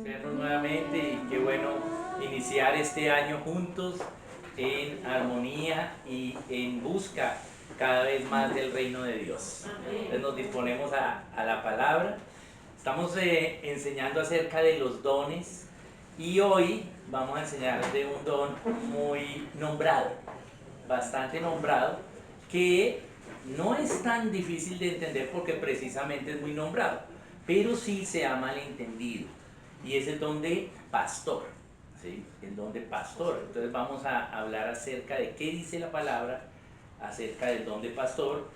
vernos nuevamente y qué bueno iniciar este año juntos en armonía y en busca cada vez más del reino de Dios. Entonces nos disponemos a la palabra. Estamos enseñando acerca de los dones y hoy vamos a enseñar de un don muy nombrado, bastante nombrado, que no es tan difícil de entender porque precisamente es muy nombrado, pero sí se ha malentendido, y es el don de pastor, ¿sí? El don de pastor. Entonces vamos a hablar acerca de qué dice la palabra acerca del don de pastor.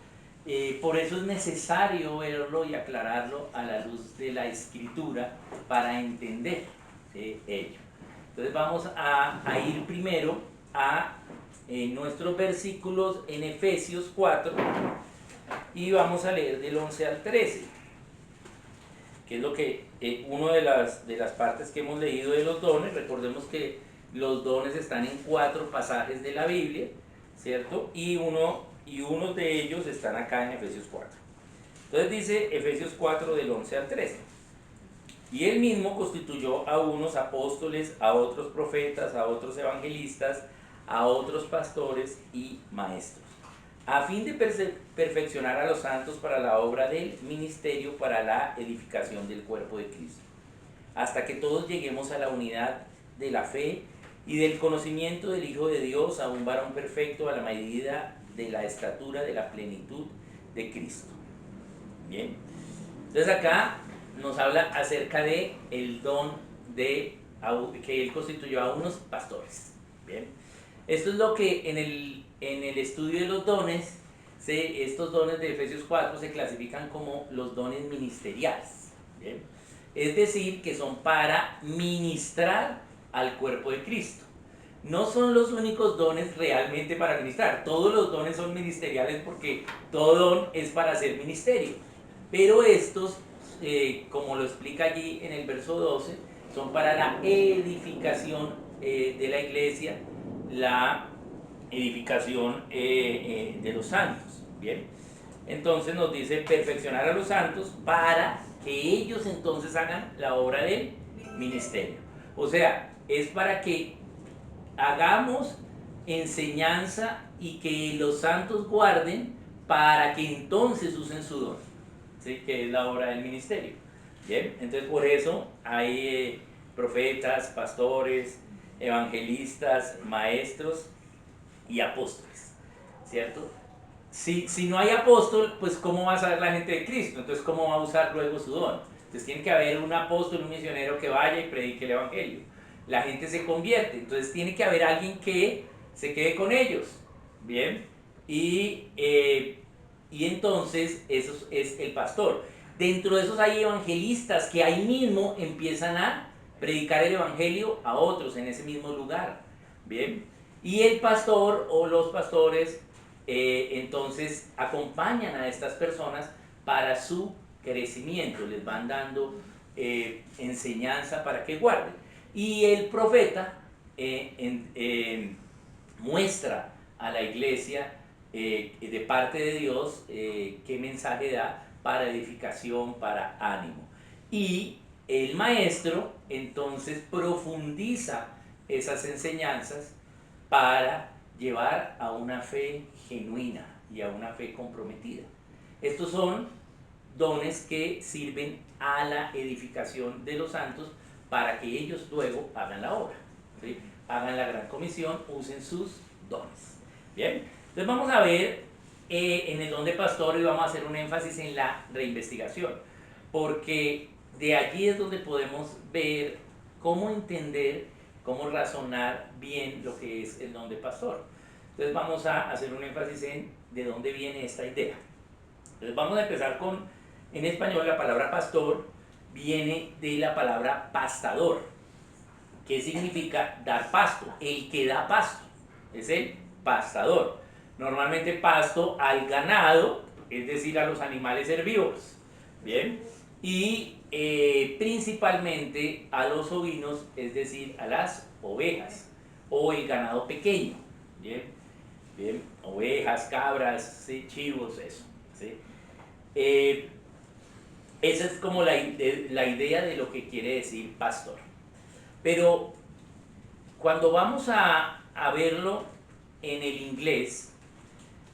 Por eso es necesario verlo y aclararlo a la luz de la escritura para entender ello. Entonces vamos a ir primero a nuestros versículos en Efesios 4 y vamos a leer del 11 al 13, que es lo que una de las partes que hemos leído de los dones. Recordemos que los dones están en 4 pasajes de la Biblia, ¿cierto? Y uno de ellos están acá en Efesios 4. Entonces dice Efesios 4 del 11 al 13. Y él mismo constituyó a unos apóstoles, a otros profetas, a otros evangelistas, a otros pastores y maestros, a fin de perfeccionar a los santos para la obra del ministerio, para la edificación del cuerpo de Cristo, hasta que todos lleguemos a la unidad de la fe y del conocimiento del Hijo de Dios, a un varón perfecto, a la medida de la estatura de la plenitud de Cristo. Bien, entonces acá nos habla acerca de el don de que él constituyó a unos pastores. Bien, esto es lo que en el estudio de los dones, estos dones de Efesios 4 se clasifican como los dones ministeriales. Bien, es decir, que son para ministrar al cuerpo de Cristo. No son los únicos dones realmente para ministrar. Todos los dones son ministeriales porque todo don es para hacer ministerio. Pero estos, como lo explica allí en el verso 12, son para la edificación de la iglesia, la edificación de los santos. Bien, entonces nos dice perfeccionar a los santos para que ellos entonces hagan la obra del ministerio. O sea, es para que hagamos enseñanza y que los santos guarden para que entonces usen su don, ¿sí? Que es la obra del ministerio. Bien, entonces por eso hay profetas, pastores, evangelistas, maestros y apóstoles, ¿cierto? Si no hay apóstol, pues ¿cómo va a saber la gente de Cristo? Entonces, ¿cómo va a usar luego su don? Entonces tiene que haber un apóstol, un misionero que vaya y predique el evangelio. La gente se convierte, entonces tiene que haber alguien que se quede con ellos. Bien, y entonces eso es el pastor. Dentro de esos hay evangelistas que ahí mismo empiezan a predicar el evangelio a otros en ese mismo lugar. Bien, y el pastor o los pastores entonces acompañan a estas personas para su crecimiento, les van dando enseñanza para que guarden. Y el profeta muestra a la iglesia de parte de Dios qué mensaje da para edificación, para ánimo. Y el maestro entonces profundiza esas enseñanzas para llevar a una fe genuina y a una fe comprometida. Estos son dones que sirven a la edificación de los santos para que ellos luego hagan la obra, ¿sí? Hagan la gran comisión, usen sus dones. Bien, entonces vamos a ver en el don de pastor, y vamos a hacer un énfasis en la reinvestigación, porque de allí es donde podemos ver cómo entender, cómo razonar bien lo que es el don de pastor. Entonces vamos a hacer un énfasis en de dónde viene esta idea. Entonces vamos a empezar con, en español, la palabra pastor viene de la palabra pastador, que significa dar pasto. El que da pasto es el pastador. Normalmente pasto al ganado, es decir, a los animales herbívoros. Bien, y principalmente a los ovinos, es decir, a las ovejas o el ganado pequeño. Bien, bien, ovejas, cabras, ¿sí? Chivos, eso, ¿sí? esa es como la idea de lo que quiere decir pastor. Pero cuando vamos a verlo en el inglés,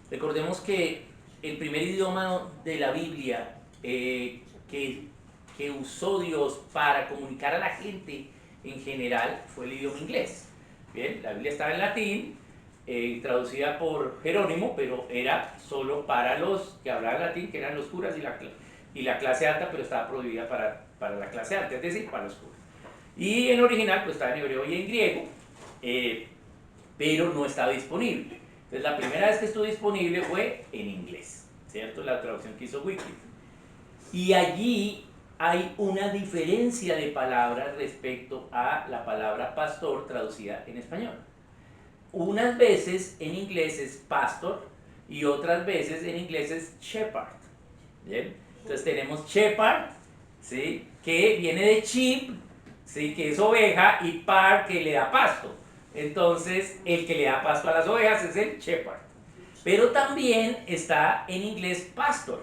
recordemos que el primer idioma de la Biblia que usó Dios para comunicar a la gente en general fue el idioma inglés. Bien, la Biblia estaba en latín, traducida por Jerónimo, pero era solo para los que hablaban latín, que eran los curas y la clase alta, pero estaba prohibida para la clase alta, es decir, para los curas. Y en original pues estaba en hebreo y en griego, pero no estaba disponible. Entonces la primera vez que estuvo disponible fue en inglés, ¿cierto? La traducción que hizo Wycliffe. Y allí hay una diferencia de palabras respecto a la palabra pastor traducida en español. Unas veces en inglés es pastor y otras veces en inglés es shepherd. ¿Bien? Entonces tenemos shepherd, ¿sí? Que viene de sheep, ¿sí? Que es oveja, y par, que le da pasto. Entonces el que le da pasto a las ovejas es el shepherd. Pero también está en inglés pastor,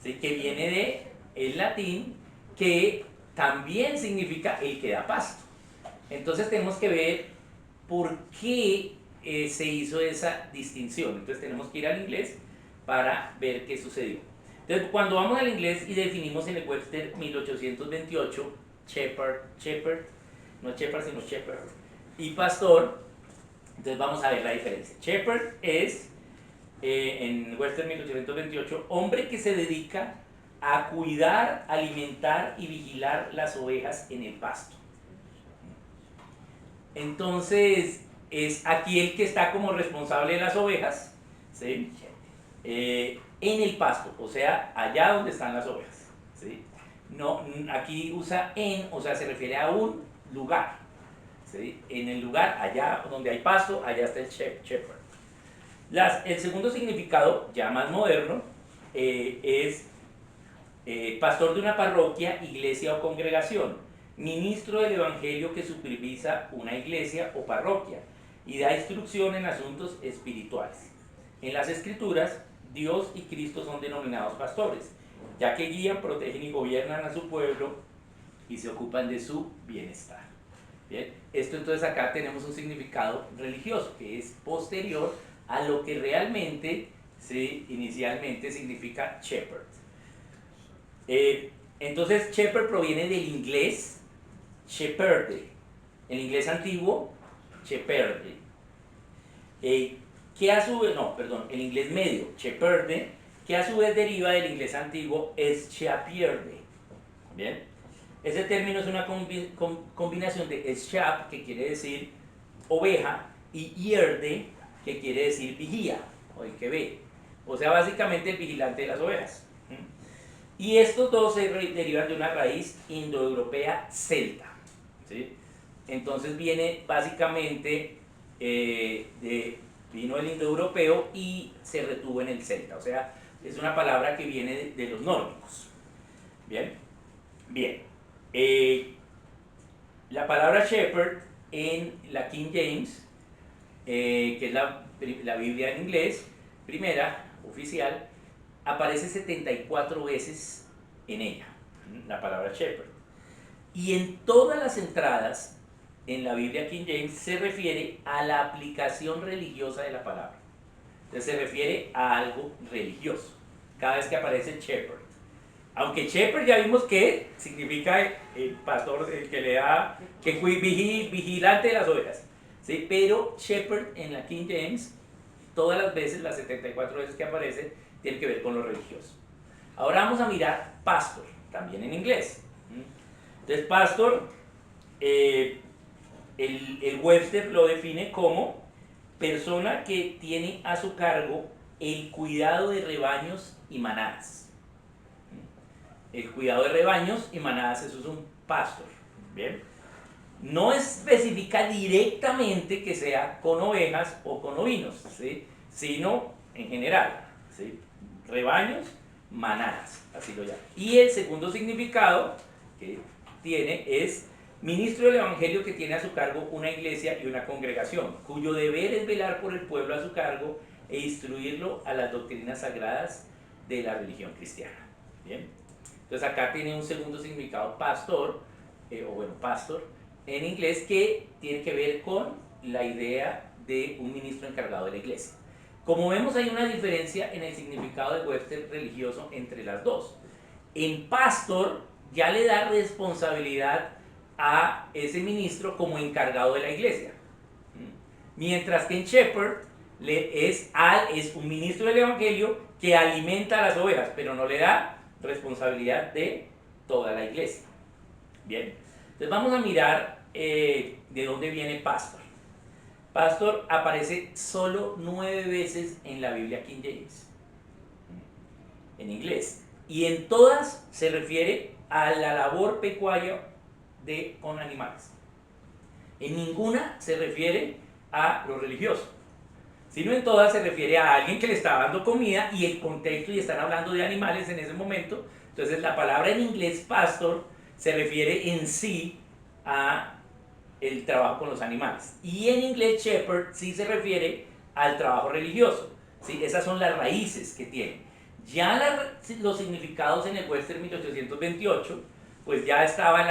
¿sí? Que viene de el latín, que también significa el que da pasto. Entonces tenemos que ver por qué se hizo esa distinción. Entonces tenemos que ir al inglés para ver qué sucedió. Entonces cuando vamos al inglés y definimos en el Webster 1828 shepherd, no shepherd sino shepherd, y pastor, entonces vamos a ver la diferencia. Shepherd es, en Webster 1828, hombre que se dedica a cuidar, alimentar y vigilar las ovejas en el pasto. Entonces es aquí el que está como responsable de las ovejas, ¿sí? En el pasto, o sea, allá donde están las ovejas, ¿sí? No, aquí usa en, o sea, se refiere a un lugar, ¿sí? En el lugar, allá donde hay pasto, allá está el shepherd. El segundo significado, ya más moderno, es pastor de una parroquia, iglesia o congregación, ministro del evangelio que supervisa una iglesia o parroquia y da instrucción en asuntos espirituales. En las escrituras, Dios y Cristo son denominados pastores, ya que guían, protegen y gobiernan a su pueblo y se ocupan de su bienestar. Bien, esto entonces acá tenemos un significado religioso que es posterior a lo que realmente inicialmente significa shepherd. Entonces shepherd proviene del inglés shepherde, el inglés antiguo shepherde, que a su vez, el inglés medio shepherde, que a su vez deriva del inglés antiguo es shepherde. Bien, ese término es una combinación de shepherd, que quiere decir oveja, y yerde, que quiere decir vigía o el que ve, o sea, básicamente el vigilante de las ovejas. Y estos dos se derivan de una raíz indoeuropea celta, ¿sí? Entonces viene básicamente vino el indoeuropeo y se retuvo en el celta, o sea, es una palabra que viene de los nórdicos. Bien, bien. La palabra shepherd en la King James, que es la Biblia en inglés, primera, oficial, aparece 74 veces en ella, la palabra shepherd. Y en todas las entradas en la Biblia King James se refiere a la aplicación religiosa de la palabra. Entonces se refiere a algo religioso, cada vez que aparece shepherd. Aunque shepherd ya vimos que significa el pastor, el que le da, que vigilante de las ovejas, ¿sí? Pero shepherd en la King James, todas las veces, las 74 veces que aparece, tiene que ver con lo religioso. Ahora vamos a mirar pastor, también en inglés. Entonces pastor, el Webster lo define como persona que tiene a su cargo el cuidado de rebaños y manadas. El cuidado de rebaños y manadas, eso es un pastor. Bien, no especifica directamente que sea con ovejas o con ovinos, ¿sí? Sino en general, ¿sí? Rebaños, manadas, así lo llama. Y el segundo significado que tiene es ministro del evangelio que tiene a su cargo una iglesia y una congregación, cuyo deber es velar por el pueblo a su cargo e instruirlo a las doctrinas sagradas de la religión cristiana. Bien, Entonces acá tiene un segundo significado pastor, pastor, en inglés, que tiene que ver con la idea de un ministro encargado de la iglesia. Como vemos, hay una diferencia en el significado de Webster religioso entre las dos. En pastor ya le da responsabilidad a ese ministro como encargado de la iglesia, mientras que en shepherd es un ministro del evangelio que alimenta a las ovejas, pero no le da responsabilidad de toda la iglesia. Bien, entonces vamos a mirar de dónde viene pastor. Pastor aparece solo 9 veces en la Biblia King James, en inglés, y en todas se refiere a la labor pecuaria con animales. En ninguna se refiere a lo religioso, sino en todas se refiere a alguien que le está dando comida, y el contexto, y están hablando de animales en ese momento. Entonces la palabra en inglés pastor se refiere en sí a el trabajo con los animales, y en inglés shepherd sí se refiere al trabajo religioso, ¿sí? Esas son las raíces que tiene. Ya los significados en el Webster 1828, pues ya estaba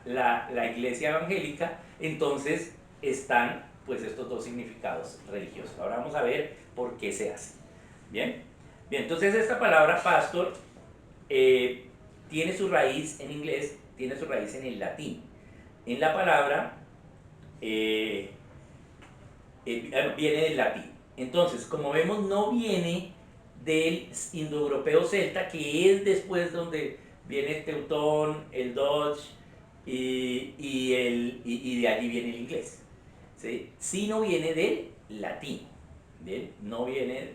la iglesia evangélica, entonces están pues estos dos significados religiosos. Ahora vamos a ver por qué se hace. Bien, entonces esta palabra pastor tiene su raíz en inglés, tiene su raíz en el latín. En la palabra viene del latín. Entonces, como vemos, no viene del indoeuropeo celta, que es después donde viene el teutón, el dutch, y de allí viene el inglés, ¿sí? Sino viene del latín, no viene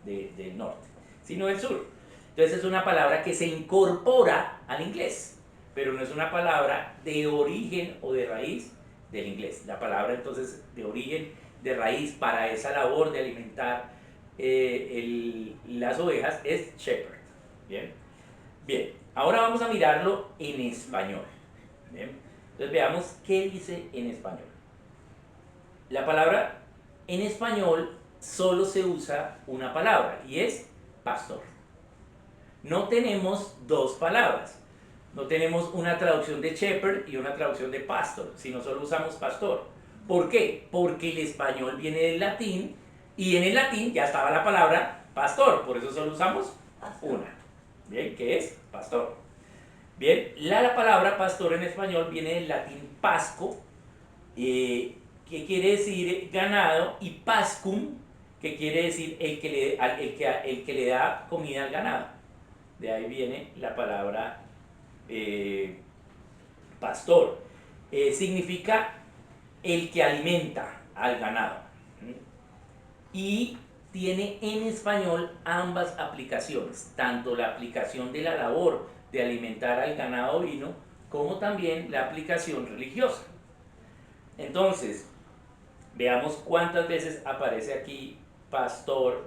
del norte, sino del sur. Entonces es una palabra que se incorpora al inglés, pero no es una palabra de origen o de raíz del inglés. La palabra entonces de origen, de raíz para esa labor de alimentar las ovejas es shepherd. Bien, ahora vamos a mirarlo en español. Bien, entonces veamos qué dice en español. La palabra en español solo se usa una palabra, y es pastor. No tenemos dos palabras. No tenemos una traducción de shepherd y una traducción de pastor, sino solo usamos pastor. ¿Por qué? Porque el español viene del latín, y en el latín ya estaba la palabra pastor, por eso solo usamos una. Bien, ¿qué es? Pastor. Bien, la palabra pastor en español viene del latín pasco, que quiere decir ganado, y pascum, que quiere decir el que le da comida al ganado. De ahí viene la palabra pastor. Significa el que alimenta al ganado. Y tiene en español ambas aplicaciones, tanto la aplicación de la labor de alimentar al ganado ovino, como también la aplicación religiosa. Entonces, veamos cuántas veces aparece aquí pastor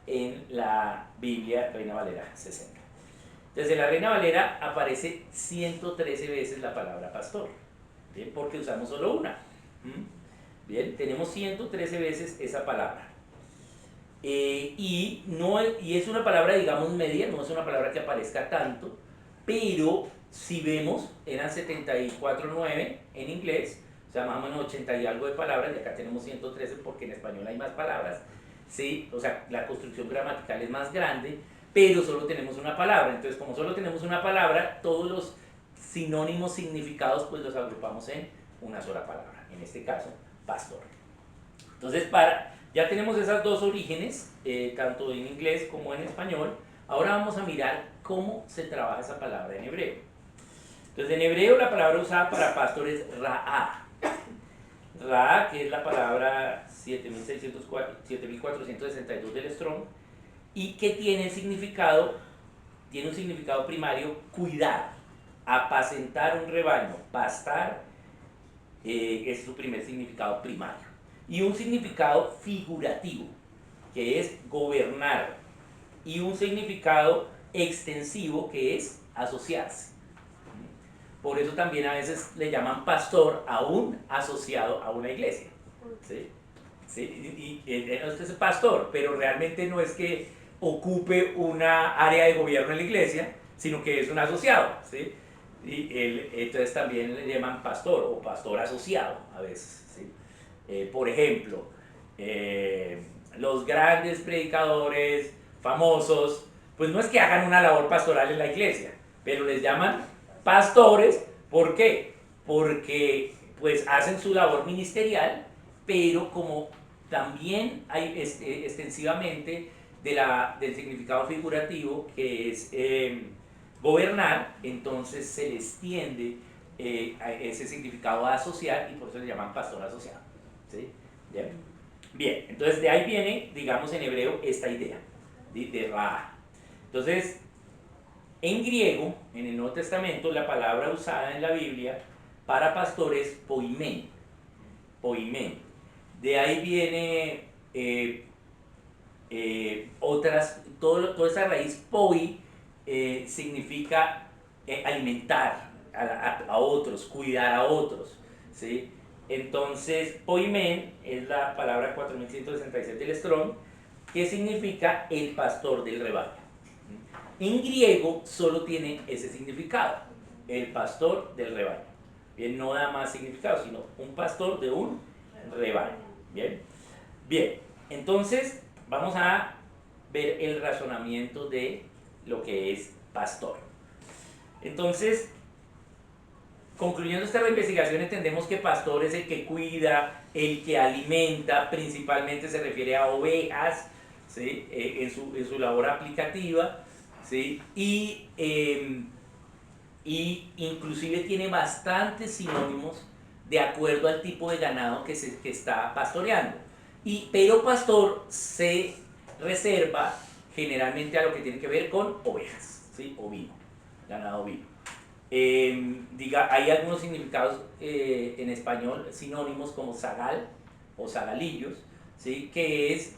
en la Biblia Reina Valera 60. Desde la Reina Valera aparece 113 veces la palabra pastor, ¿bien? Porque usamos solo una. Bien, tenemos 113 veces esa palabra. Y es una palabra, digamos, media, no es una palabra que aparezca tanto, pero si vemos, eran 74.9 en inglés, o sea, más o menos 80 y algo de palabras, y acá tenemos 113 porque en español hay más palabras, ¿sí? O sea, la construcción gramatical es más grande, pero solo tenemos una palabra. Entonces, como solo tenemos una palabra, todos los sinónimos significados pues los agrupamos en una sola palabra, en este caso, pastor. Entonces, ya tenemos esas dos orígenes, tanto en inglés como en español. Ahora vamos a mirar cómo se trabaja esa palabra en hebreo. Entonces, en hebreo la palabra usada para pastor es ra'á. Ra'á, que es la palabra 7462 del Strong, y que tiene un significado primario: cuidar, apacentar un rebaño, pastar, es su primer significado primario. Y un significado figurativo, que es gobernar, y un significado extensivo, que es asociarse. Por eso también a veces le llaman pastor a un asociado a una iglesia. ¿Sí? ¿Sí? Y este es pastor, pero realmente no es que ocupe una área de gobierno en la iglesia, sino que es un asociado, ¿sí? Y entonces también le llaman pastor o pastor asociado a veces, ¿sí? Por ejemplo, los grandes predicadores famosos, pues no es que hagan una labor pastoral en la iglesia, pero les llaman pastores. ¿Por qué? Porque pues hacen su labor ministerial, pero como también hay extensivamente del significado figurativo que es gobernar, entonces se les tiende a ese significado a asociar y por eso le llaman pastor asociado, ¿sí? ¿Bien? Bien, entonces de ahí viene, digamos en hebreo, esta idea de Ra. Entonces, en griego, en el Nuevo Testamento, la palabra usada en la Biblia para pastor es poimen. Poimen. De ahí viene toda esa raíz poi significa alimentar a otros, cuidar a otros, ¿sí? Entonces, poimen es la palabra 4166 del Strong, que significa el pastor del rebaño. En griego solo tiene ese significado, el pastor del rebaño. Bien, no da más significado, sino un pastor de un rebaño. Bien, bien, entonces vamos a ver el razonamiento de lo que es pastor. Entonces, concluyendo esta investigación, entendemos que pastor es el que cuida, el que alimenta, principalmente se refiere a ovejas, ¿sí? En su labor aplicativa, ¿sí? Y inclusive tiene bastantes sinónimos de acuerdo al tipo de ganado que está pastoreando. Pero pastor se reserva generalmente a lo que tiene que ver con ovejas, ¿sí? Ovino, ganado ovino. Hay algunos significados en español sinónimos como zagal o zagalillos, ¿sí? Que es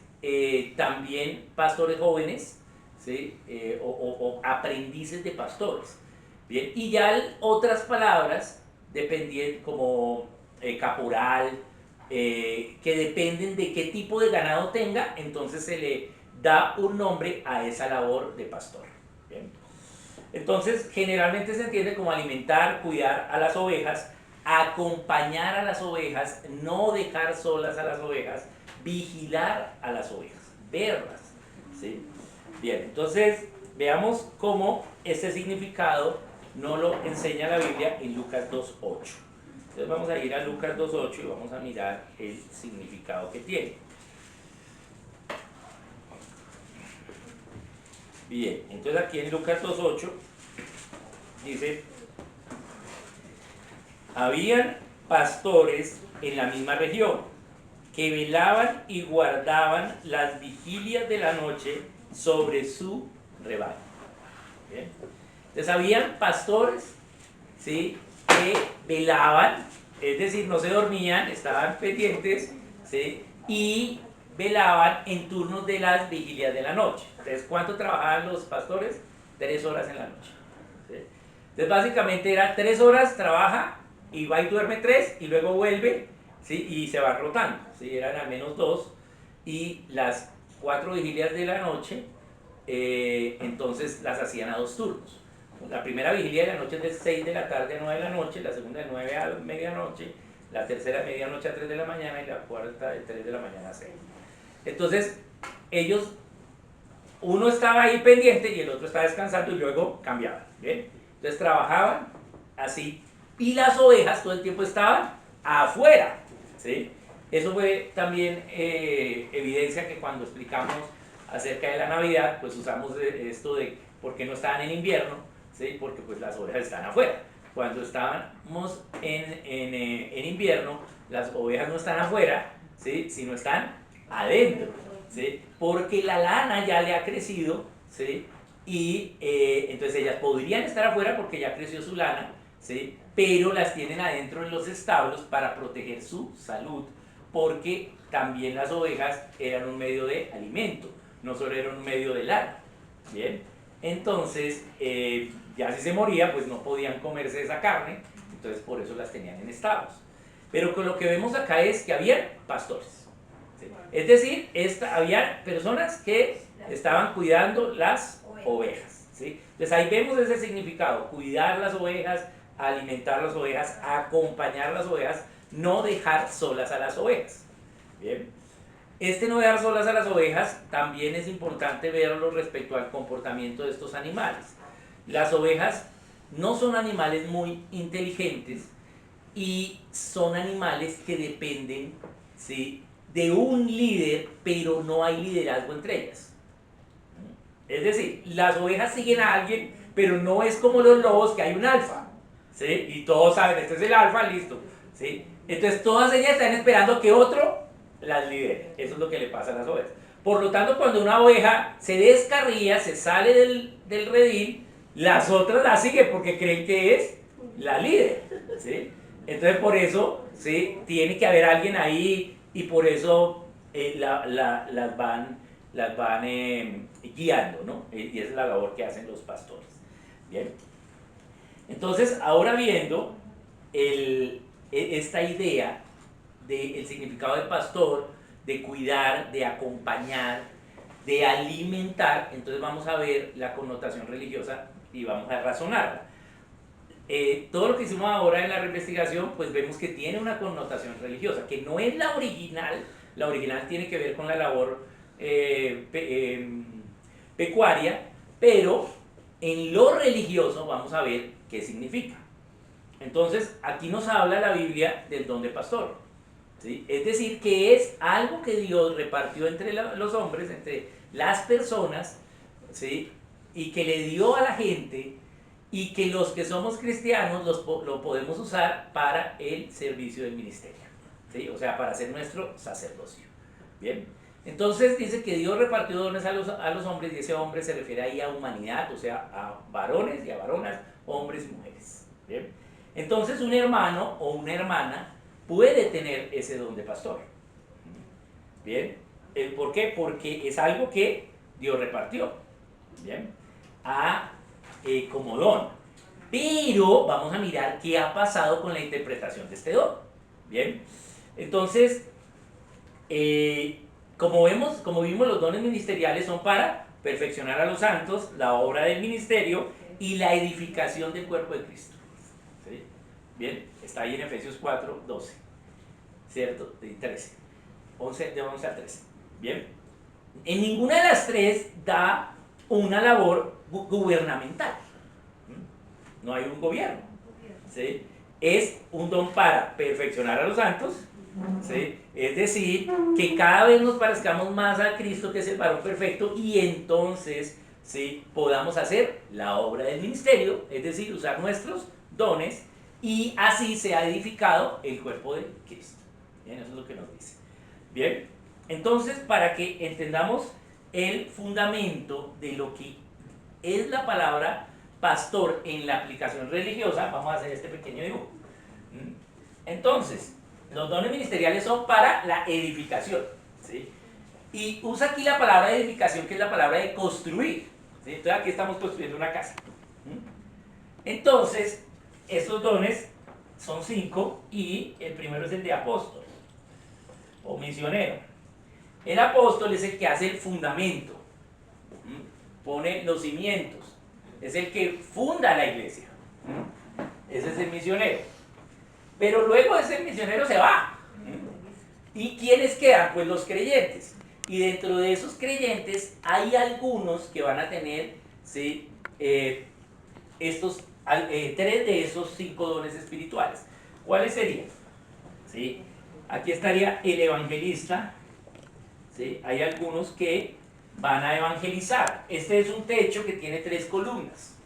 también pastores jóvenes, ¿sí? O aprendices de pastores. Bien, y ya otras palabras dependiendo como caporal, que dependen de qué tipo de ganado tenga, entonces se le da un nombre a esa labor de pastor. Bien. Entonces, generalmente se entiende como alimentar, cuidar a las ovejas, acompañar a las ovejas, no dejar solas a las ovejas, vigilar a las ovejas, verlas, ¿sí? Bien, entonces veamos cómo este significado nos lo enseña la Biblia en Lucas 2.8. Entonces vamos a ir a Lucas 2.8 y vamos a mirar el significado que tiene. Bien, entonces aquí en Lucas 2.8 dice: habían pastores en la misma región que velaban y guardaban las vigilias de la noche sobre su rebaño. Bien. Entonces habían pastores, ¿sí? Que velaban, es decir, no se dormían, estaban pendientes, ¿sí? Y velaban en turnos de las vigilias de la noche. Entonces, ¿cuánto trabajaban los pastores? 3 horas en la noche, ¿sí? Entonces básicamente era 3 horas, trabaja y va y duerme 3 y luego vuelve, ¿sí? Y se va rotando, ¿sí? Eran al menos 2 y las 4 vigilias de la noche entonces las hacían a 2 turnos. La primera vigilia de la noche es de 6 de la tarde a 9 de la noche, la segunda de 9 a medianoche, la tercera de medianoche a 3 de la mañana y la cuarta de 3 de la mañana a 6. Entonces uno estaba ahí pendiente y el otro estaba descansando y luego cambiaban, ¿bien? Entonces trabajaban así y las ovejas todo el tiempo estaban afuera, ¿sí? Eso fue también evidencia que cuando explicamos acerca de la Navidad, pues usamos esto de por qué no estaban en invierno, ¿sí? Porque pues las ovejas están afuera. Cuando estábamos en invierno, las ovejas no están afuera, ¿sí? Sino están adentro, ¿sí? Porque la lana ya le ha crecido, ¿sí? Y entonces ellas podrían estar afuera porque ya creció su lana, ¿sí? Pero las tienen adentro en los establos para proteger su salud, porque también las ovejas eran un medio de alimento, no solo eran un medio de lana. Bien, entonces ya si se moría pues no podían comerse esa carne, entonces por eso las tenían en establos. Pero con lo que vemos acá es que había pastores, ¿sí? Es decir, había personas que estaban cuidando las ovejas. ¿sí? Entonces ahí vemos ese significado: cuidar las ovejas, alimentar las ovejas, acompañar las ovejas, no dejar solas a las ovejas. Bien. Este no dejar solas a las ovejas también es importante verlo respecto al comportamiento de estos animales. Las ovejas no son animales muy inteligentes y son animales que dependen, ¿sí?, de un líder, pero no hay liderazgo entre ellas. Es decir, las ovejas siguen a alguien, pero no es como los lobos, que hay un alfa, ¿sí? Y todos saben, este es el alfa, listo, ¿sí? Entonces todas ellas están esperando que otro las lidere. Eso es lo que le pasa a las ovejas. Por lo tanto, cuando una oveja se descarría, se sale del redil, las otras la siguen porque creen que es la líder, ¿sí? Entonces por eso, ¿sí?, tiene que haber alguien ahí, y por eso las van guiando, ¿no? Y esa es la labor que hacen los pastores. Bien. Entonces, ahora viendo esta idea del significado de pastor, de cuidar, de acompañar, de alimentar, entonces vamos a ver la connotación religiosa y vamos a razonarla. Todo lo que hicimos ahora en la reinvestigación, pues vemos que tiene una connotación religiosa, que no es la original. La original tiene que ver con la labor pecuaria, pero en lo religioso vamos a ver qué significa. Entonces, aquí nos habla la Biblia del don de pastor, ¿sí? Es decir, que es algo que Dios repartió entre los hombres, entre las personas, ¿sí?, y que le dio a la gente, y que los que somos cristianos lo podemos usar para el servicio del ministerio, ¿sí? O sea, para hacer nuestro sacerdocio. Bien. Entonces dice que Dios repartió dones a los hombres, y ese hombre se refiere ahí a humanidad, o sea, a varones y a varonas, hombres y mujeres. Bien. Entonces un hermano o una hermana puede tener ese don de pastor. Bien. ¿Por qué? Porque es algo que Dios repartió. Bien. Como don. Pero vamos a mirar qué ha pasado con la interpretación de este don. Bien. Entonces, como vimos, los dones ministeriales son para perfeccionar a los santos, la obra del ministerio y la edificación del cuerpo de Cristo. ¿Sí? Bien, está ahí en Efesios 4, 12, ¿cierto? De 13, de 11 a 13. Bien, en ninguna de las tres da una labor gubernamental. No hay un gobierno, ¿sí? Es un don para perfeccionar a los santos, ¿sí? Es decir, que cada vez nos parezcamos más a Cristo, que es el varón perfecto, y entonces, ¿sí?, podamos hacer la obra del ministerio, es decir, usar nuestros dones, y así se ha edificado el cuerpo de Cristo. Bien, eso es lo que nos dice. Bien, entonces, para que entendamos el fundamento de lo que es la palabra pastor en la aplicación religiosa, vamos a hacer este pequeño dibujo. Entonces, los dones ministeriales son para la edificación, ¿sí? Y usa aquí la palabra de edificación, que es la palabra de construir, ¿sí? Entonces aquí estamos construyendo una casa. Entonces, estos dones son 5, y el primero es el de apóstol o misionero. El apóstol es el que hace el fundamento, pone los cimientos, es el que funda la iglesia. Ese es el misionero. Pero luego ese misionero se va. ¿Y quiénes quedan? Pues los creyentes. Y dentro de esos creyentes hay algunos que van a tener, ¿sí?, 3 de esos 5 dones espirituales. ¿Cuáles serían? ¿Sí? Aquí estaría el evangelista, ¿sí? Hay algunos que van a evangelizar. Este es un techo que tiene 3 columnas.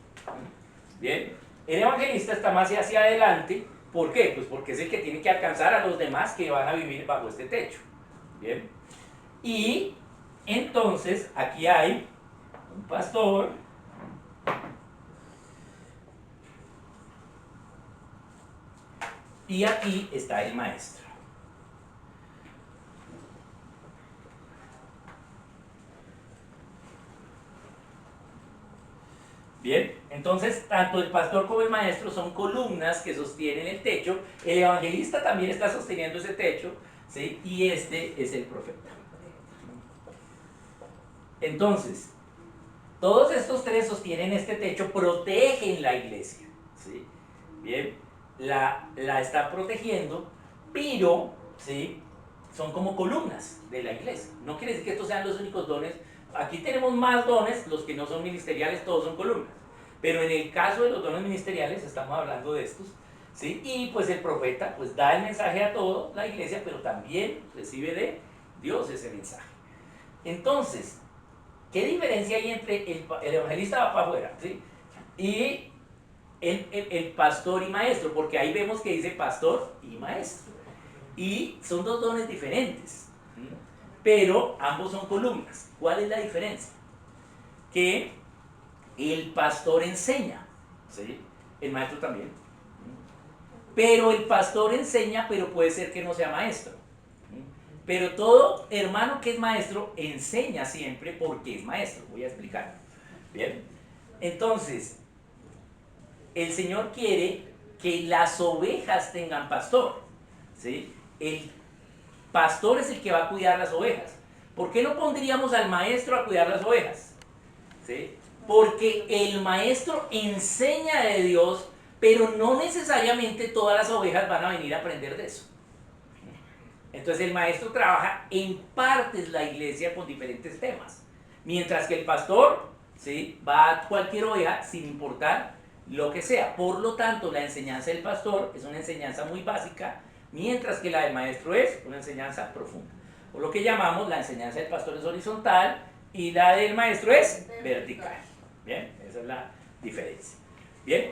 Bien, el evangelista está más hacia adelante. ¿Por qué? Pues porque es el que tiene que alcanzar a los demás que van a vivir bajo este techo. Bien, y entonces aquí hay un pastor, y aquí está el maestro. Bien, entonces tanto el pastor como el maestro son columnas que sostienen el techo. El evangelista también está sosteniendo ese techo, ¿sí? Y este es el profeta. Entonces, Todos estos tres sostienen este techo, protegen la iglesia, ¿sí? Bien, la están protegiendo, pero, ¿sí? Son como columnas de la iglesia. No quiere decir que estos sean los únicos dones. Aquí tenemos más dones, los que no son ministeriales, todos son columnas. Pero en el caso de los dones ministeriales, estamos hablando de estos, ¿sí? Y pues el profeta pues da el mensaje a toda la iglesia, pero también recibe de Dios ese mensaje. Entonces, ¿qué diferencia hay entre el evangelista va para afuera, ¿sí? Y el pastor y maestro? Porque ahí vemos que dice pastor y maestro. Y son dos dones diferentes, ¿sí? Pero ambos son columnas. ¿Cuál es la diferencia? Que el pastor enseña, ¿sí? El maestro también. Pero el pastor enseña, pero puede ser que no sea maestro. Pero todo hermano que es maestro enseña siempre porque es maestro. Voy a explicar. Bien. Entonces, el Señor quiere que las ovejas tengan pastor, ¿sí? El pastor es el que va a cuidar las ovejas. ¿Por qué no pondríamos al maestro a cuidar las ovejas? ¿Sí? Porque el maestro enseña de Dios, pero no necesariamente todas las ovejas van a venir a aprender de eso. Entonces el maestro trabaja en partes la iglesia con diferentes temas, mientras que el pastor, ¿sí?, va a cualquier oveja sin importar lo que sea. Por lo tanto, la enseñanza del pastor es una enseñanza muy básica, mientras que la del maestro es una enseñanza profunda. Por lo que llamamos la enseñanza del pastor es horizontal y la del maestro es vertical. Bien, esa es la diferencia. Bien,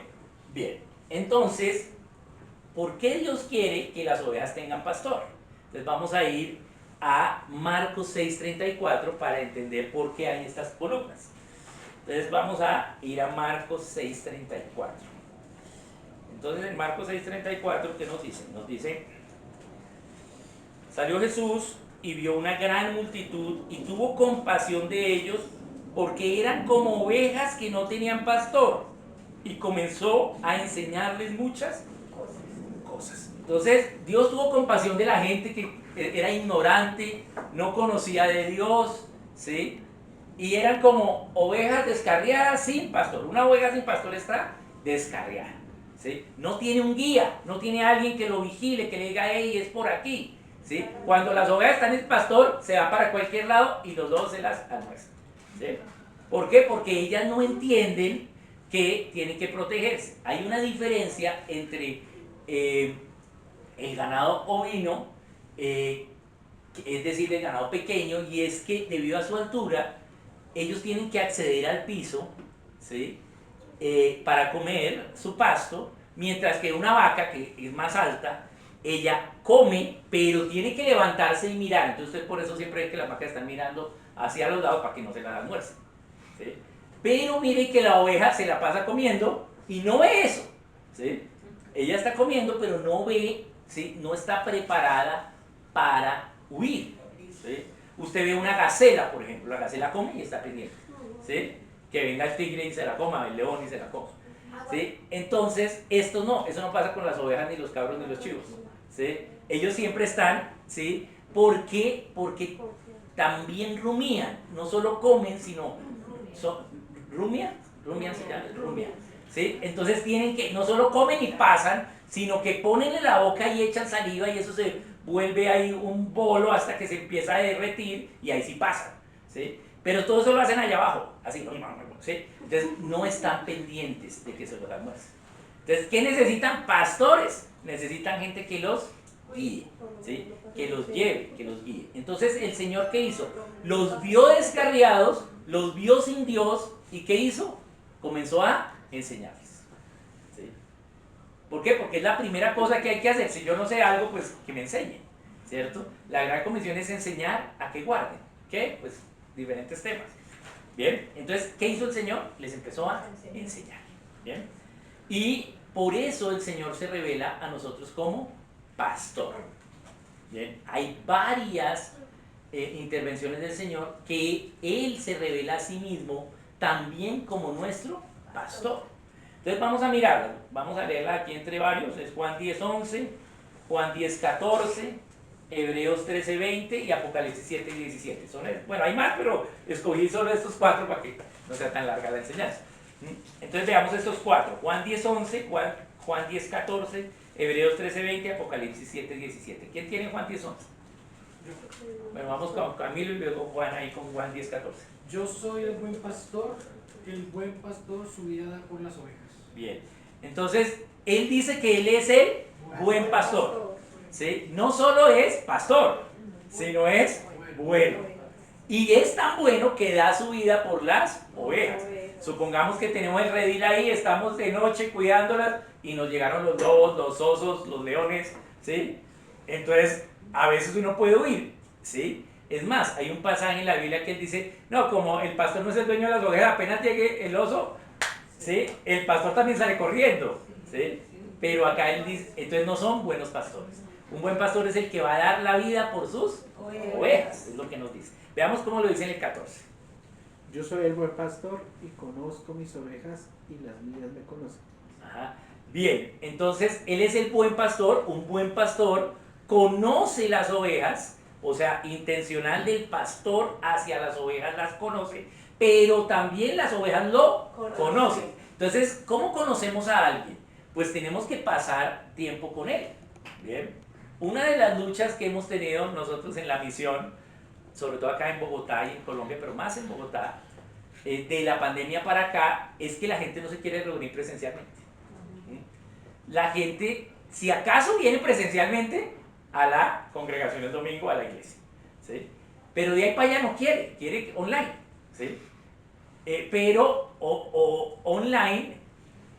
bien. Entonces, ¿por qué Dios quiere que las ovejas tengan pastor? Entonces vamos a ir a Marcos 6:34 para entender por qué hay estas columnas. Entonces vamos a ir a Marcos 6:34. Entonces en Marcos 6:34, ¿qué nos dice? Nos dice: salió Jesús y vio una gran multitud y tuvo compasión de ellos porque eran como ovejas que no tenían pastor, y comenzó a enseñarles muchas cosas. Entonces Dios tuvo compasión de la gente que era ignorante, no conocía de Dios, ¿sí? Y eran como ovejas descarriadas sin pastor. Una oveja sin pastor está descarriada, ¿sí? No tiene un guía, no tiene alguien que lo vigile, que le diga: hey, es por aquí, ¿sí? Cuando las ovejas están en pastor, se van para cualquier lado y los dos se las almuerzan, ¿sí? ¿Por qué? Porque ellas no entienden que tienen que protegerse. Hay una diferencia entre el ganado ovino, es decir, el ganado pequeño, y es que debido a su altura, ellos tienen que acceder al piso, ¿sí?, para comer su pasto, mientras que una vaca, que es más alta, ella come, pero tiene que levantarse y mirar. Entonces por eso siempre ve que las vacas están mirando hacia los lados para que no se las almuercen, ¿sí? Pero mire que la oveja se la pasa comiendo y no ve eso, ¿sí? Ella está comiendo, pero no ve, ¿sí?, no está preparada para huir, ¿sí? Usted ve una gacela, por ejemplo, la gacela come y está pendiente, ¿sí? Que venga el tigre y se la coma, el león y se la coma, ¿sí? Entonces, eso no pasa con las ovejas, ni los cabros, ni los chivos, ¿sí? Ellos siempre están, ¿sí? ¿Por qué? Porque también rumían, no solo comen, sino rumian, ¿sí? Entonces tienen que, no solo comen y pasan, sino que ponen en la boca y echan saliva, y eso se vuelve ahí un bolo hasta que se empieza a derretir y ahí sí pasan, ¿sí? Pero todo eso lo hacen allá abajo, así, ¿sí? Entonces no están pendientes de que se los almuercen. Entonces, ¿qué necesitan? Pastores. Necesitan gente que los guíe, ¿sí?, que los lleve, que los guíe. Entonces, ¿el Señor qué hizo? Los vio descarriados, los vio sin Dios, ¿y qué hizo? Comenzó a enseñarles, ¿sí? ¿Por qué? Porque es la primera cosa que hay que hacer. Si yo no sé algo, pues que me enseñen, ¿cierto? La gran comisión es enseñar a que guarden, ¿qué? Pues diferentes temas. Bien, entonces, ¿qué hizo el Señor? Les empezó a enseñar. Bien, y por eso el Señor se revela a nosotros como pastor. Bien, hay varias intervenciones del Señor que Él se revela a sí mismo también como nuestro pastor. Entonces vamos a mirarla, vamos a leerla aquí entre varios. Es Juan 10:11, Juan 10:14, Hebreos 13:20 y Apocalipsis 7:17. Bueno, hay más, pero escogí solo estos 4 para que no sea tan larga la enseñanza. Entonces veamos estos 4. Juan 10:11, Juan 10:14, Hebreos 13:20, Apocalipsis 7:17. ¿Quién tiene Juan 10:11? Bueno, vamos con Camilo y luego Juan ahí con Juan 10:14. Yo soy el buen pastor su vida da por las ovejas. Bien, entonces él dice que él es el buen pastor. ¿Sí? No solo es pastor, sino es bueno. Y es tan bueno que da su vida por las ovejas. Supongamos que tenemos el redil ahí, estamos de noche cuidándolas y nos llegaron los lobos, los osos, los leones, ¿sí? Entonces, a veces uno puede huir, ¿sí? Es más, hay un pasaje en la Biblia que él dice, no, como el pastor no es el dueño de las ovejas, apenas llegue el oso, ¿sí? El pastor también sale corriendo, ¿sí? Pero acá él dice, entonces no son buenos pastores. Un buen pastor es el que va a dar la vida por sus ovejas, es lo que nos dice. Veamos cómo lo dice en el 14. Yo soy el buen pastor y conozco mis ovejas y las mías me conocen. Ajá. Bien, entonces él es el buen pastor. Un buen pastor conoce las ovejas, o sea, intencional del pastor hacia las ovejas las conoce, pero también las ovejas lo conocen. Entonces, ¿cómo conocemos a alguien? Pues tenemos que pasar tiempo con él. Bien, una de las luchas que hemos tenido nosotros en la misión, sobre todo acá en Bogotá y en Colombia, pero más en Bogotá, de la pandemia para acá, es que la gente no se quiere reunir presencialmente. La gente, si acaso, viene presencialmente a la congregación el domingo, a la iglesia, ¿sí? Pero de ahí para allá no quiere online, ¿sí? Pero online,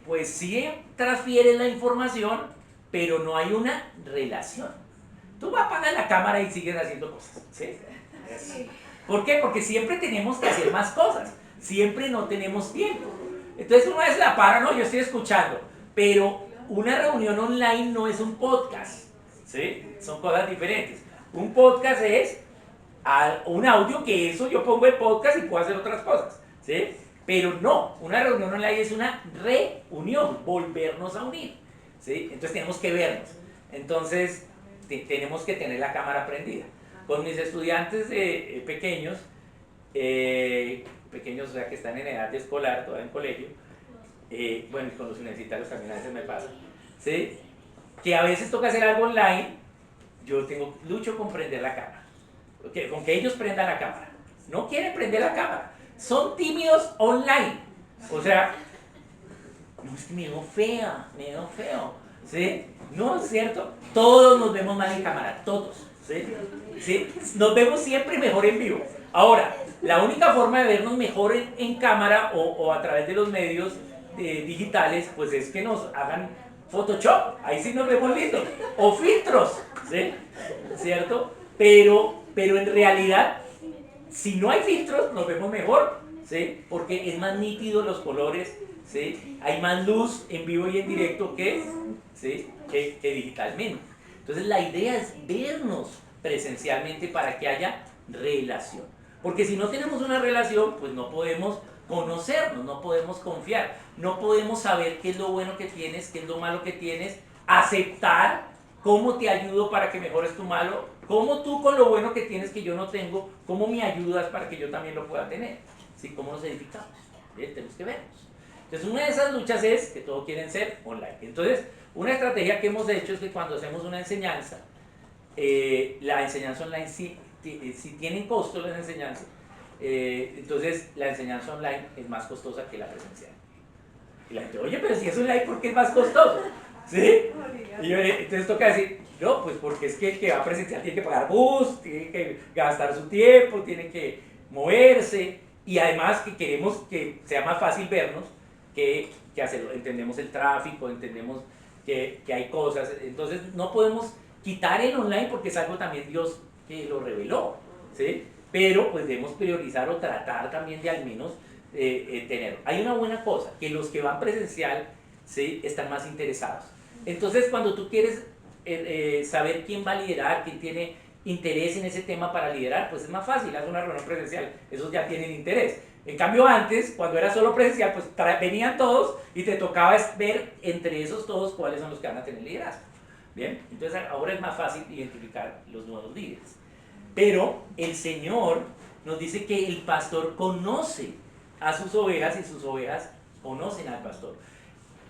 pues sí transfiere la información, pero no hay una relación. Tú vas a apagar la cámara y sigues haciendo cosas, ¿sí? ¿Por qué? Porque siempre tenemos que hacer más cosas, siempre no tenemos tiempo. Entonces una vez la para, no, yo estoy escuchando, pero una reunión online no es un podcast, ¿sí? Son cosas diferentes. Un podcast es un audio que eso yo pongo el podcast y puedo hacer otras cosas, ¿sí? Pero no, una reunión online es una reunión, volvernos a unir, ¿sí? Entonces tenemos que vernos, entonces tenemos que tener la cámara prendida. Con mis estudiantes pequeños, o sea que están en edad de escolar, todavía en colegio, bueno, y con los universitarios también a veces me pasa, ¿sí? Que a veces toca hacer algo online, yo lucho con prender la cámara, con que ellos prendan la cámara, no quieren prender la cámara, son tímidos online, o sea, no, es que me veo feo, ¿sí? No, es cierto, todos nos vemos mal en cámara, todos, ¿sí? ¿Sí? Nos vemos siempre mejor en vivo. Ahora, la única forma de vernos mejor en cámara o a través de los medios digitales, pues es que nos hagan Photoshop, ahí sí nos vemos lindos, o filtros, ¿sí? ¿Cierto? Pero en realidad, si no hay filtros, nos vemos mejor, ¿sí? Porque es más nítido los colores, ¿sí? Hay más luz en vivo y en directo ¿sí? que digitalmente. Entonces la idea es vernos presencialmente para que haya relación. Porque si no tenemos una relación, pues no podemos conocernos, no podemos confiar, no podemos saber qué es lo bueno que tienes, qué es lo malo que tienes, aceptar cómo te ayudo para que mejores tu malo, cómo tú con lo bueno que tienes que yo no tengo, cómo me ayudas para que yo también lo pueda tener, ¿sí? ¿Cómo nos edificamos? ¿Bien? Tenemos que vernos. Entonces una de esas luchas es que todos quieren ser online. Entonces una estrategia que hemos hecho es que cuando hacemos una enseñanza, la enseñanza online sí tienen costo las enseñanzas, entonces la enseñanza online es más costosa que la presencial. Y la gente, oye, pero si es online, ¿por qué es más costoso? ¿Sí? Y entonces toca decir, no, pues porque es que el que va presencial tiene que pagar bus, tiene que gastar su tiempo, tiene que moverse, y además que queremos que sea más fácil vernos que hacerlo. Entendemos el tráfico, entendemos que hay cosas, entonces no podemos quitar el online porque es algo también Dios que lo reveló, ¿sí? Pero pues debemos priorizar o tratar también de al menos tener. Hay una buena cosa, que los que van presencial, ¿sí? Están más interesados. Entonces cuando tú quieres saber quién va a liderar, quién tiene interés en ese tema para liderar, pues es más fácil, haz una reunión presencial, esos ya tienen interés. En cambio antes, cuando era solo presencial, pues venían todos y te tocaba ver entre esos todos cuáles son los que van a tener liderazgo. Bien, entonces ahora es más fácil identificar los nuevos líderes. Pero el Señor nos dice que el pastor conoce a sus ovejas y sus ovejas conocen al pastor.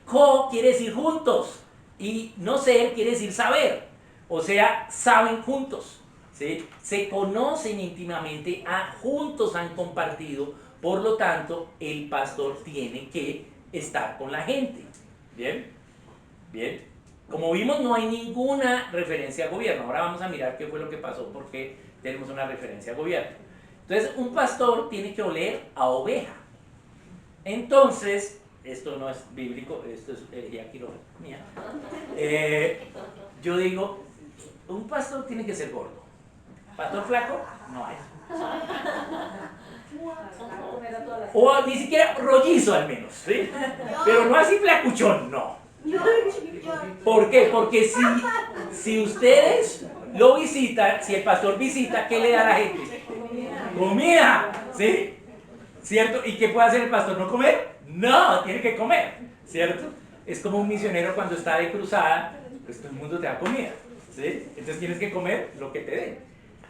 Co quiere decir juntos y no ser quiere decir saber. O sea, saben juntos, ¿sí? Se conocen íntimamente, juntos han compartido, por lo tanto, el pastor tiene que estar con la gente. ¿Bien? Bien. Como vimos, no hay ninguna referencia a gobierno. Ahora vamos a mirar qué fue lo que pasó, porque tenemos una referencia a gobierno. Entonces, un pastor tiene que oler a oveja. Entonces, esto no es bíblico, esto es herejía mía. Yo digo, un pastor tiene que ser gordo. Pastor flaco, no hay. O ni siquiera rollizo al menos, ¿sí? Pero no así flacuchón, no. ¿Por qué? Porque si ustedes lo visitan, si el pastor visita, ¿qué le da a la gente? Comida, ¿sí? ¿Cierto? ¿Y qué puede hacer el pastor? ¿No comer? No, tiene que comer, ¿cierto? Es como un misionero cuando está de cruzada, pues todo el mundo te da comida, ¿sí? Entonces tienes que comer lo que te den,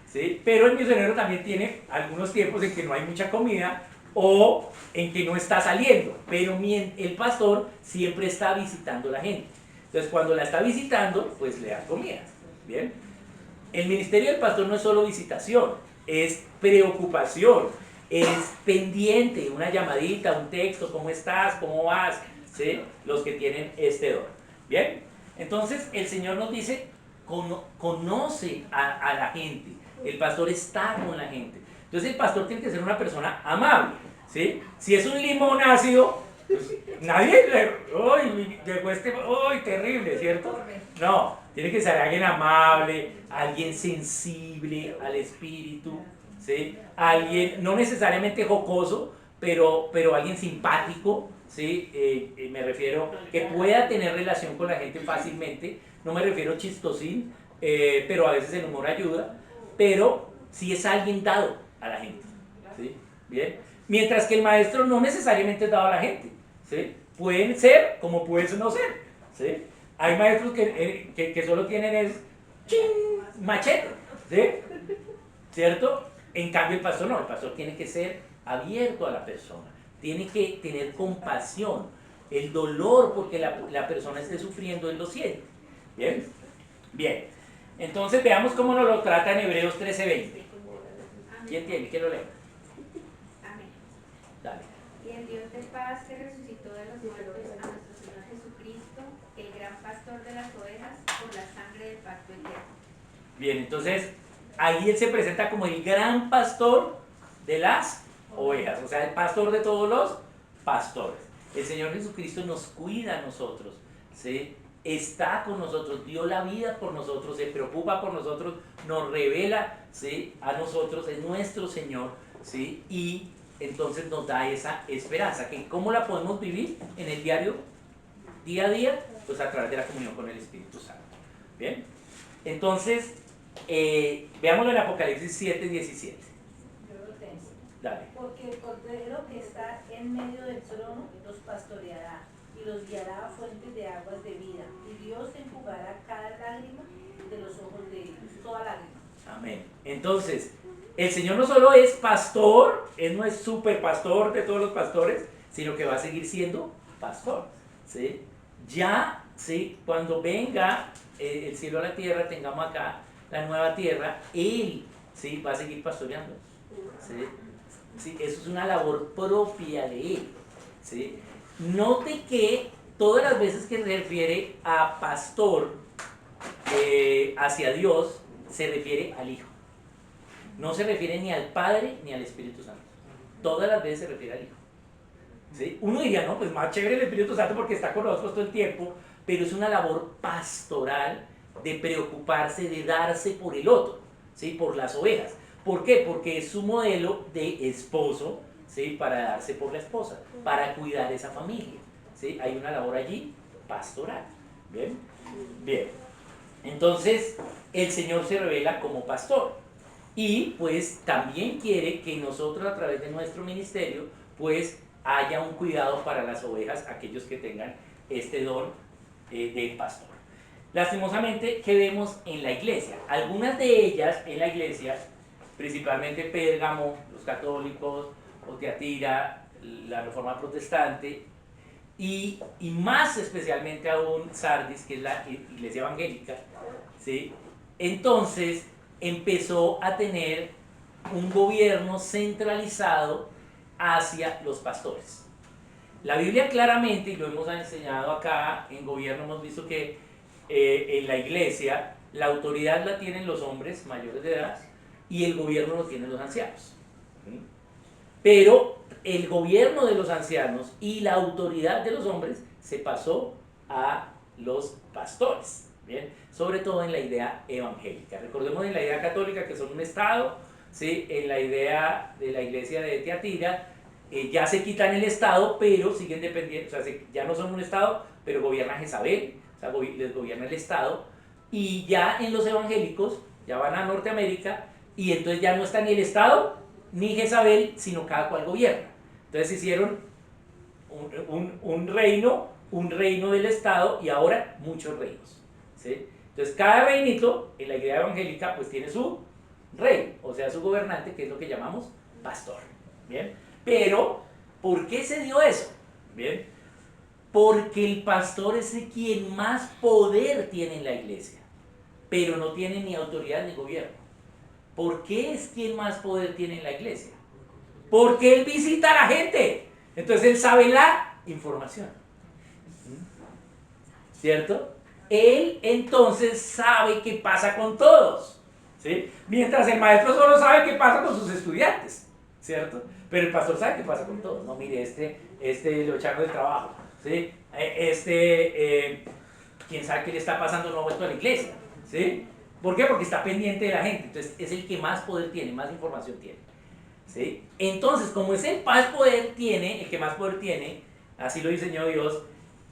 ¿sí? Pero el misionero también tiene algunos tiempos en que no hay mucha comida o en que no está saliendo, pero el pastor siempre está visitando a la gente. Entonces cuando la está visitando, pues le da comida, ¿bien? El ministerio del pastor no es solo visitación, es preocupación, es pendiente, una llamadita, un texto, ¿cómo estás? ¿Cómo vas? ¿Sí? Los que tienen este don. ¿Bien? Entonces el Señor nos dice, conoce a la gente, el pastor está con la gente. Entonces el pastor tiene que ser una persona amable, ¿sí? Si es un limón ácido, pues nadie le cueste, ¡uy, terrible!, ¿cierto? No, tiene que ser alguien amable, alguien sensible al espíritu, ¿sí? Alguien no necesariamente jocoso, pero alguien simpático, ¿sí? Me refiero que pueda tener relación con la gente fácilmente, no me refiero chistosín, pero a veces el humor ayuda, pero sí es alguien dado a la gente, ¿sí? Bien, mientras que el maestro no necesariamente es dado a la gente, ¿sí? Pueden ser como pueden no ser, ¿sí? Hay maestros que solo tienen es ¡ching!, machete, ¿sí? ¿Cierto? En cambio el pastor no, el pastor tiene que ser abierto a la persona, tiene que tener compasión, el dolor porque la persona esté sufriendo, él lo siente. ¿Bien? Bien. Entonces veamos cómo nos lo trata en Hebreos 13:20. ¿Quién tiene? ¿Quién lo lee? Amén. Dale. Y el Dios de paz que resucitó de los muertos a nuestro Señor Jesucristo, el gran pastor de las ovejas, por la sangre del pacto eterno. Bien, entonces ahí él se presenta como el gran pastor de las ovejas, o sea, el pastor de todos los pastores. El Señor Jesucristo nos cuida a nosotros, ¿sí? Está con nosotros, dio la vida por nosotros, se preocupa por nosotros, nos revela, ¿sí?, a nosotros, es nuestro Señor, ¿sí? Y entonces nos da esa esperanza, que ¿cómo la podemos vivir en el diario, día a día? Pues a través de la comunión con el Espíritu Santo. ¿Bien? Entonces, veámoslo en Apocalipsis 7:17. Yo lo tengo. Dale. Porque el Cordero que está en medio del trono los pastoreará y los guiará a fuentes de aguas de vida, y Dios enjugará cada lágrima de los ojos de ellos, toda lágrima. Amén. Entonces, el Señor no solo es pastor, Él no es super pastor de todos los pastores, sino que va a seguir siendo pastor, ¿sí? Ya, ¿sí?, cuando venga el cielo a la tierra, tengamos acá la nueva tierra, Él, ¿sí?, va a seguir pastoreando, ¿sí? ¿Sí? Eso es una labor propia de Él, ¿sí? Note que todas las veces que se refiere a pastor hacia Dios, se refiere al Hijo. No se refiere ni al Padre ni al Espíritu Santo. Todas las veces se refiere al Hijo. ¿Sí? Uno diría, no, pues más chévere el Espíritu Santo porque está con nosotros todo el tiempo, pero es una labor pastoral de preocuparse, de darse por el otro, ¿sí?, por las ovejas. ¿Por qué? Porque es su modelo de esposo, ¿sí?, para darse por la esposa, para cuidar esa familia, ¿sí? Hay una labor allí pastoral. ¿Bien? Bien. Entonces, el Señor se revela como pastor y pues también quiere que nosotros a través de nuestro ministerio pues haya un cuidado para las ovejas, aquellos que tengan este don de pastor. lastimosamente, ¿qué vemos en la iglesia? Algunas de ellas en la iglesia, principalmente Pérgamo, los católicos, o Tiatira, la Reforma Protestante, y más especialmente aún Sardis, que es la iglesia evangélica, ¿sí? Entonces empezó a tener un gobierno centralizado hacia los pastores. La Biblia claramente, y lo hemos enseñado acá en gobierno, hemos visto que en la iglesia la autoridad la tienen los hombres mayores de edad y el gobierno lo tienen los ancianos. Pero el gobierno de los ancianos y la autoridad de los hombres se pasó a los pastores, ¿bien? Sobre todo en la idea evangélica. Recordemos en la idea católica que son un estado, ¿sí? En la idea de la iglesia de Tiatira ya se quitan el estado, pero siguen dependiendo, o sea, ya no son un estado, pero gobierna Jezabel, o sea, les gobierna el estado, y ya en los evangélicos, ya van a Norteamérica, y entonces ya no está ni el estado, ni Jezabel, sino cada cual gobierna. Entonces hicieron un reino del estado, y ahora muchos reinos, ¿sí? Entonces cada reinito en la iglesia evangélica pues tiene su rey, o sea su gobernante, que es lo que llamamos pastor, ¿bien? Pero, ¿por qué se dio eso? ¿Bien? Porque el pastor es el quien más poder tiene en la iglesia, pero no tiene ni autoridad ni gobierno. ¿Por qué es quien más poder tiene en la iglesia? Porque él visita a la gente, entonces él sabe la información, ¿cierto? Él entonces sabe qué pasa con todos, ¿sí? Mientras el maestro solo sabe qué pasa con sus estudiantes, ¿cierto? Pero el pastor sabe qué pasa con todos. No, mire, este lo echaron del trabajo, ¿sí? Quién sabe qué le está pasando, no ha vuelto a la iglesia, ¿sí? ¿Por qué? Porque está pendiente de la gente. Entonces es el que más poder tiene, más información tiene, ¿sí? Entonces, como es el más poder tiene, el que más poder tiene, así lo diseñó Dios,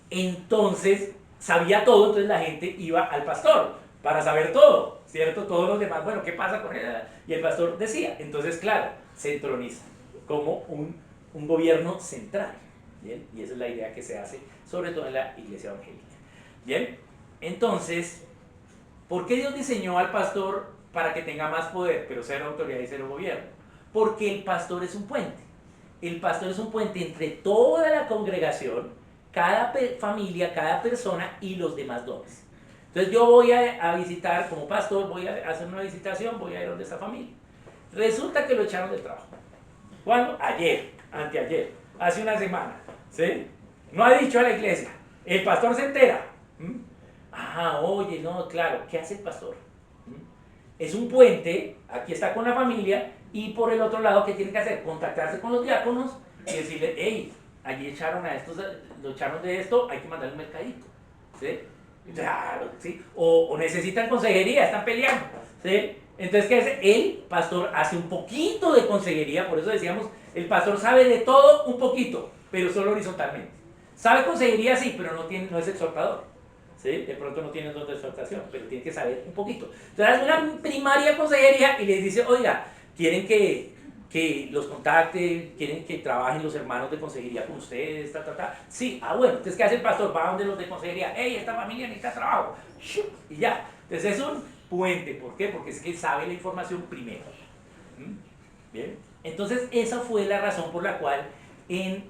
entonces sabía todo, entonces la gente iba al pastor para saber todo, ¿cierto? Todos los demás, bueno, ¿qué pasa con él? Y el pastor decía. Entonces, claro, se entroniza como un gobierno central, ¿bien? Y esa es la idea que se hace, sobre todo en la iglesia evangélica, ¿bien? Entonces, ¿por qué Dios diseñó al pastor para que tenga más poder, pero cero autoridad y cero gobierno? Porque el pastor es un puente. El pastor es un puente entre toda la congregación, cada familia, cada persona y los demás dones. Entonces yo voy a visitar, como pastor, voy a hacer una visitación, voy a ir donde esta familia. Resulta que lo echaron del trabajo. ¿Cuándo? Ayer, anteayer, hace una semana, ¿sí? No ha dicho a la iglesia. El pastor se entera. Ah, oye, no, claro, ¿qué hace el pastor? Es un puente, aquí está con la familia, y por el otro lado, ¿qué tiene que hacer? Contactarse con los diáconos y decirle, hey, allí echaron a estos, lo echaron de esto, hay que mandarle un mercadito, ¿sí? Claro, ¿sí? O necesitan consejería, están peleando, ¿sí? Entonces, ¿qué hace? El pastor hace un poquito de consejería, por eso decíamos, el pastor sabe de todo un poquito, pero solo horizontalmente. Sabe consejería, sí, pero no es exhortador, ¿sí? De pronto no tiene don de exhortación, pero tiene que saber un poquito. Entonces, hace una primaria consejería y les dice, oiga, ¿quieren que los contacte? ¿Quieren que trabajen los hermanos de consejería con ustedes? Sí, bueno, entonces, ¿qué hace el pastor? Va donde los de consejería, hey, esta familia necesita trabajo, y ya. Entonces, es un puente. ¿Por qué? Porque es que él sabe la información primero. Bien. Entonces esa fue la razón por la cual en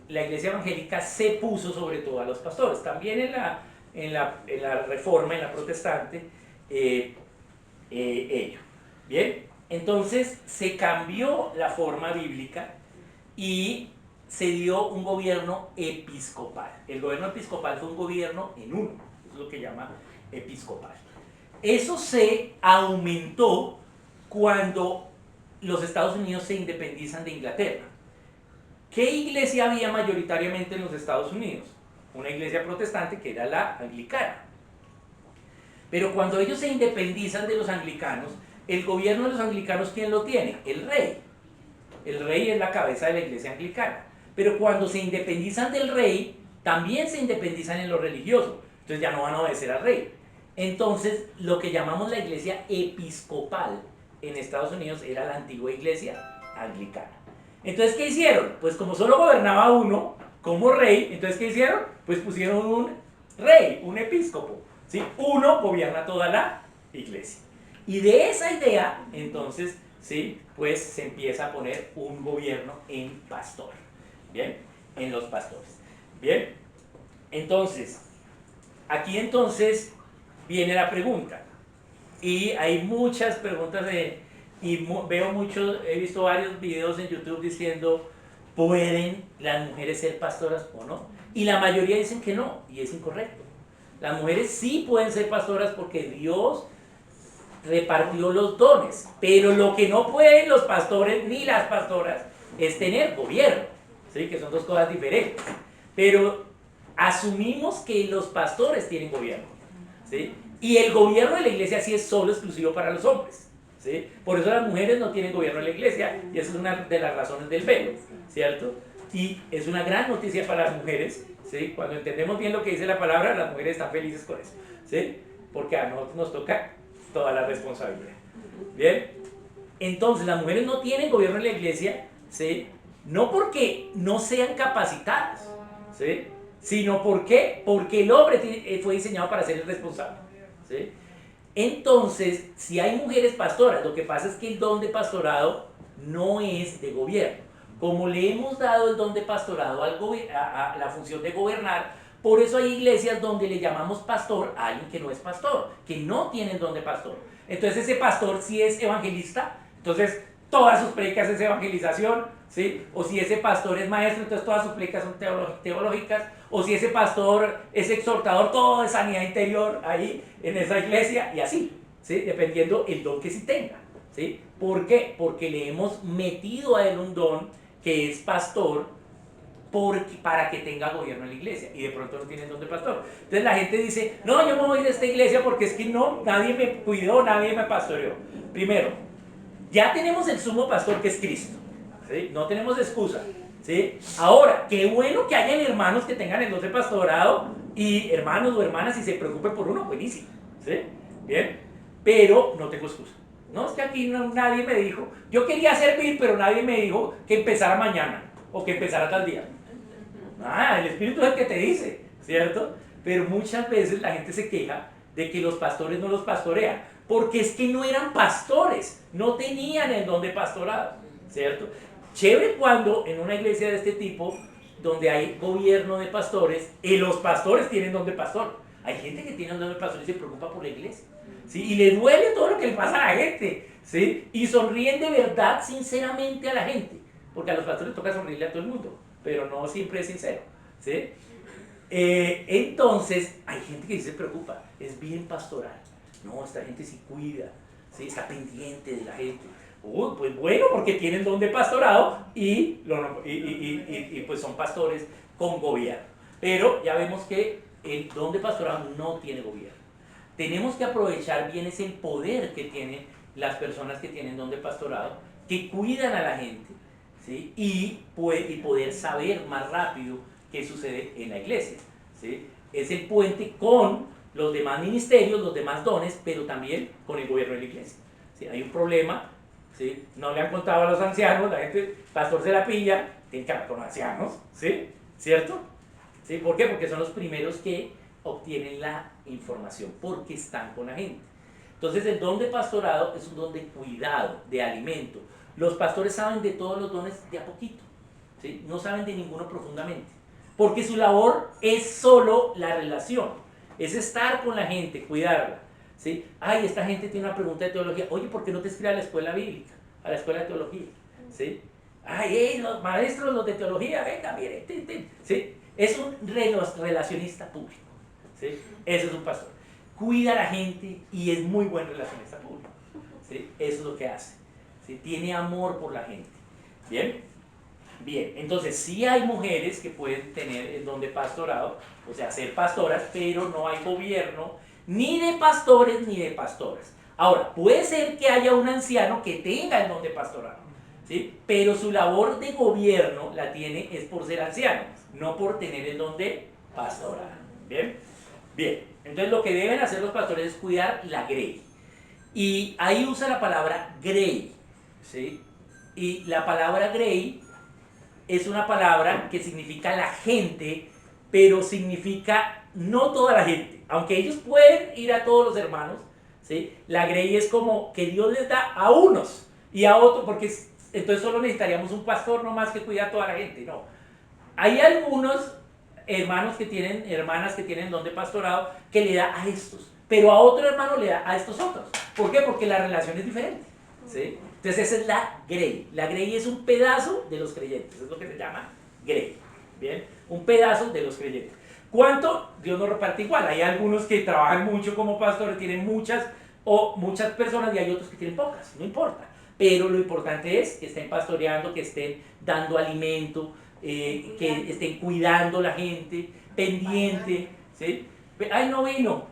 la iglesia evangélica se puso sobre todo a los pastores. También en la reforma, en la protestante, ello. Bien. Entonces se cambió la forma bíblica y se dio un gobierno episcopal. El gobierno episcopal fue un gobierno en uno. Es lo que llama episcopal. Eso se aumentó cuando los Estados Unidos se independizan de Inglaterra. ¿Qué iglesia había mayoritariamente en los Estados Unidos? Una iglesia protestante que era la anglicana. Pero cuando ellos se independizan de los anglicanos, el gobierno de los anglicanos, ¿quién lo tiene? El rey. El rey es la cabeza de la iglesia anglicana. Pero cuando se independizan del rey, también se independizan en lo religioso. Entonces ya no van a obedecer al rey. Entonces, lo que llamamos la iglesia episcopal en Estados Unidos era la antigua iglesia anglicana. Entonces, ¿qué hicieron? Pues como solo gobernaba uno como rey, entonces, ¿qué hicieron? Pues pusieron un rey, un episcopo, ¿sí? Uno gobierna toda la iglesia. Y de esa idea, entonces, ¿sí? Pues se empieza a poner un gobierno en pastor. Bien, en los pastores. Bien, entonces, aquí entonces viene la pregunta. Y hay muchas preguntas veo muchos, he visto varios videos en YouTube diciendo, ¿pueden las mujeres ser pastoras o no? Y la mayoría dicen que no, y es incorrecto. Las mujeres sí pueden ser pastoras porque Dios repartió los dones, pero lo que no pueden los pastores ni las pastoras es tener gobierno, ¿sí? Que son dos cosas diferentes. Pero asumimos que los pastores tienen gobierno, ¿sí? Y el gobierno de la iglesia sí es solo exclusivo para los hombres, ¿sí? Por eso las mujeres no tienen gobierno en la iglesia, y esa es una de las razones del velo, ¿cierto? Y es una gran noticia para las mujeres, ¿sí? Cuando entendemos bien lo que dice la palabra, las mujeres están felices con eso, ¿sí? Porque a nosotros nos toca toda la responsabilidad. Bien, entonces las mujeres no tienen gobierno en la iglesia, ¿sí? No porque no sean capacitadas, ¿sí? Sino porque el hombre fue diseñado para ser el responsable, ¿sí? Entonces, si hay mujeres pastoras, lo que pasa es que el don de pastorado no es de gobierno. Como le hemos dado el don de pastorado a la función de gobernar, por eso hay iglesias donde le llamamos pastor a alguien que no es pastor, que no tiene el don de pastor. Entonces ese pastor sí es evangelista, entonces todas sus predicas es evangelización, ¿sí? O si ese pastor es maestro, entonces todas sus predicas son teológicas. O si ese pastor es exhortador, todo es sanidad interior ahí en esa iglesia y así, ¿sí? Dependiendo el don que sí tenga, ¿sí? ¿Por qué? Porque le hemos metido a él un don que es pastor para que tenga gobierno en la iglesia, y de pronto no tiene don de pastor. Entonces la gente dice, no, yo me voy de esta iglesia porque es que no, nadie me cuidó, nadie me pastoreó. Primero, ya tenemos el sumo pastor que es Cristo, ¿sí? No tenemos excusa, ¿sí? Ahora, qué bueno que hayan hermanos que tengan el don de pastorado, y hermanos o hermanas, si se preocupen por uno, buenísimo, ¿sí? Bien, pero no tengo excusa. No, es que aquí nadie me dijo, yo quería servir, pero nadie me dijo que empezara mañana o que empezara tal día. El Espíritu es el que te dice, ¿cierto? Pero muchas veces la gente se queja de que los pastores no los pastorean, porque es que no eran pastores, no tenían el don de pastorado, ¿cierto? Chévere cuando en una iglesia de este tipo, donde hay gobierno de pastores, y los pastores tienen don de pastor. Hay gente que tiene un don de pastor y se preocupa por la iglesia, ¿sí? Y le duele todo lo que le pasa a la gente, ¿sí? Y sonríen de verdad, sinceramente a la gente, porque a los pastores toca sonreírle a todo el mundo, pero no siempre es sincero, ¿sí? Entonces, hay gente que sí se preocupa, es bien pastoral. No, esta gente sí cuida, ¿sí? Está pendiente de la gente. Pues bueno, porque tienen don de pastorado y pues son pastores con gobierno. Pero ya vemos que el don de pastorado no tiene gobierno. Tenemos que aprovechar bien ese poder que tienen las personas que tienen don de pastorado, que cuidan a la gente, ¿sí? Y poder saber más rápido qué sucede en la iglesia, ¿sí? Es el puente con los demás ministerios, los demás dones, pero también con el gobierno de la iglesia, ¿sí? Hay un problema, ¿sí? No le han contado a los ancianos, la gente, pastor se la pilla, tiene que hablar con los ancianos, ¿sí? ¿Cierto? ¿Sí? ¿Por qué? Porque son los primeros que obtienen la información, porque están con la gente. Entonces el don de pastorado es un don de cuidado, de alimento. Los pastores saben de todos los dones de a poquito, ¿sí? No saben de ninguno profundamente, porque su labor es solo la relación, es estar con la gente, cuidarla, ¿sí? Ay, esta gente tiene una pregunta de teología, oye, ¿por qué no te escribes a la escuela bíblica, a la escuela de teología? ¿Sí? Ay, los maestros, los de teología, venga, mire, ¿sí? Es un relacionista público, ¿sí? Eso es un pastor, cuida a la gente y es muy buen relacionista público, ¿sí? Eso es lo que hace, ¿sí? Tiene amor por la gente. Bien, bien, entonces sí hay mujeres que pueden tener el don de pastorado, o sea, ser pastoras, pero no hay gobierno ni de pastores ni de pastoras. Ahora, puede ser que haya un anciano que tenga el don de pastorado, ¿sí? Pero su labor de gobierno la tiene es por ser anciano, no por tener el don de pastorado. Bien, bien, entonces lo que deben hacer los pastores es cuidar la grey. Y ahí usa la palabra grey, ¿sí? Y la palabra grey es una palabra que significa la gente, pero significa no toda la gente. Aunque ellos pueden ir a todos los hermanos, ¿sí? La grey es como que Dios les da a unos y a otros, porque entonces solo necesitaríamos un pastor nomás que cuida a toda la gente. No. Hay algunos hermanos que tienen, hermanas que tienen don de pastorado que le da a estos, pero a otro hermano le da a estos otros. ¿Por qué? Porque la relación es diferente, ¿sí? Entonces esa es la grey. La grey es un pedazo de los creyentes, es lo que se llama grey. Bien, un pedazo de los creyentes. ¿Cuánto? Dios no reparte igual. Hay algunos que trabajan mucho como pastores, tienen muchas personas, y hay otros que tienen pocas, no importa. Pero lo importante es que estén pastoreando, que estén dando alimento, que estén cuidando la gente, pendiente, ¿sí? Ay, no vino.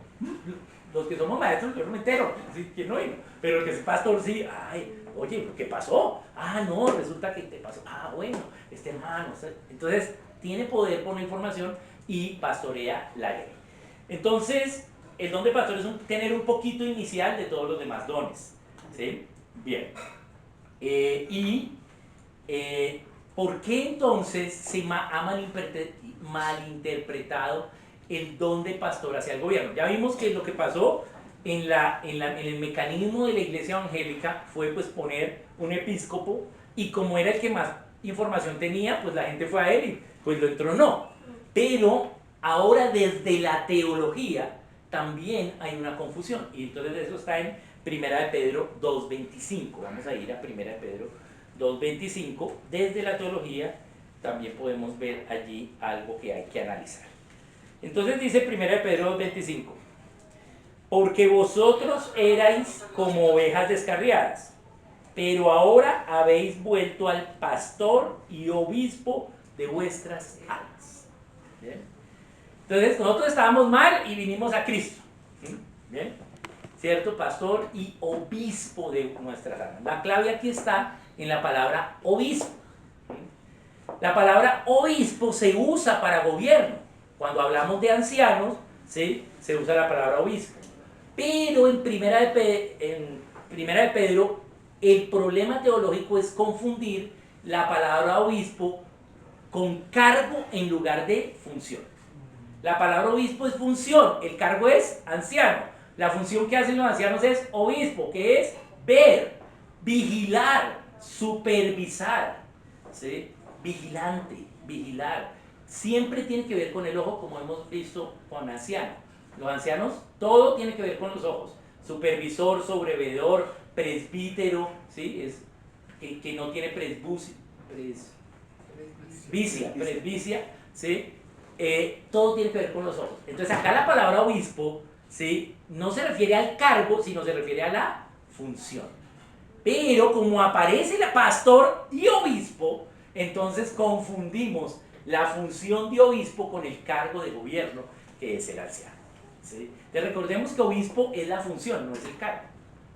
Los que somos maestros, yo no me entero, ¿sí? ¿Quién no vino? Pero el que es pastor, sí, ay, oye, ¿qué pasó? Ah, no, resulta que te pasó. Ah, bueno, este hermano. Entonces, tiene poder por la información y pastorea la ley. Entonces, el don de pastor es tener un poquito inicial de todos los demás dones, ¿sí? Bien. ¿Por qué entonces se ha malinterpretado el don de pastor hacia el gobierno? Ya vimos que lo que pasó en el mecanismo de la iglesia evangélica fue pues poner un episcopo, y como era el que más información tenía, pues la gente fue a él y pues lo entronó. Pero ahora desde la teología también hay una confusión, y entonces eso está en 1 de Pedro 2.25. Vamos a ir a 1 de Pedro 2.25. Desde la teología también podemos ver allí algo que hay que analizar. Entonces dice 1 de Pedro 2.25: porque vosotros erais como ovejas descarriadas, pero ahora habéis vuelto al pastor y obispo de vuestras almas. ¿Bien? Entonces nosotros estábamos mal y vinimos a Cristo. ¿Bien? ¿Cierto? Pastor y obispo de nuestras almas. La clave aquí está en la palabra obispo. La palabra obispo se usa para gobierno. Cuando hablamos de ancianos, ¿sí? Se usa la palabra obispo. Pero en primera de Pedro, el problema teológico es confundir la palabra obispo con cargo en lugar de función. La palabra obispo es función, el cargo es anciano. La función que hacen los ancianos es obispo, que es ver, vigilar, supervisar, ¿sí? Vigilante, vigilar. Siempre tiene que ver con el ojo, como hemos visto con ancianos. Los ancianos, todo tiene que ver con los ojos. Supervisor, sobreveedor, presbítero, ¿sí? Es que no tiene presbicia, ¿sí? Todo tiene que ver con los ojos. Entonces acá la palabra obispo, ¿sí? No se refiere al cargo, sino se refiere a la función. Pero como aparece el pastor y obispo, entonces confundimos la función de obispo con el cargo de gobierno, que es el anciano, ¿sí? Entonces recordemos que obispo es la función, no es el cargo,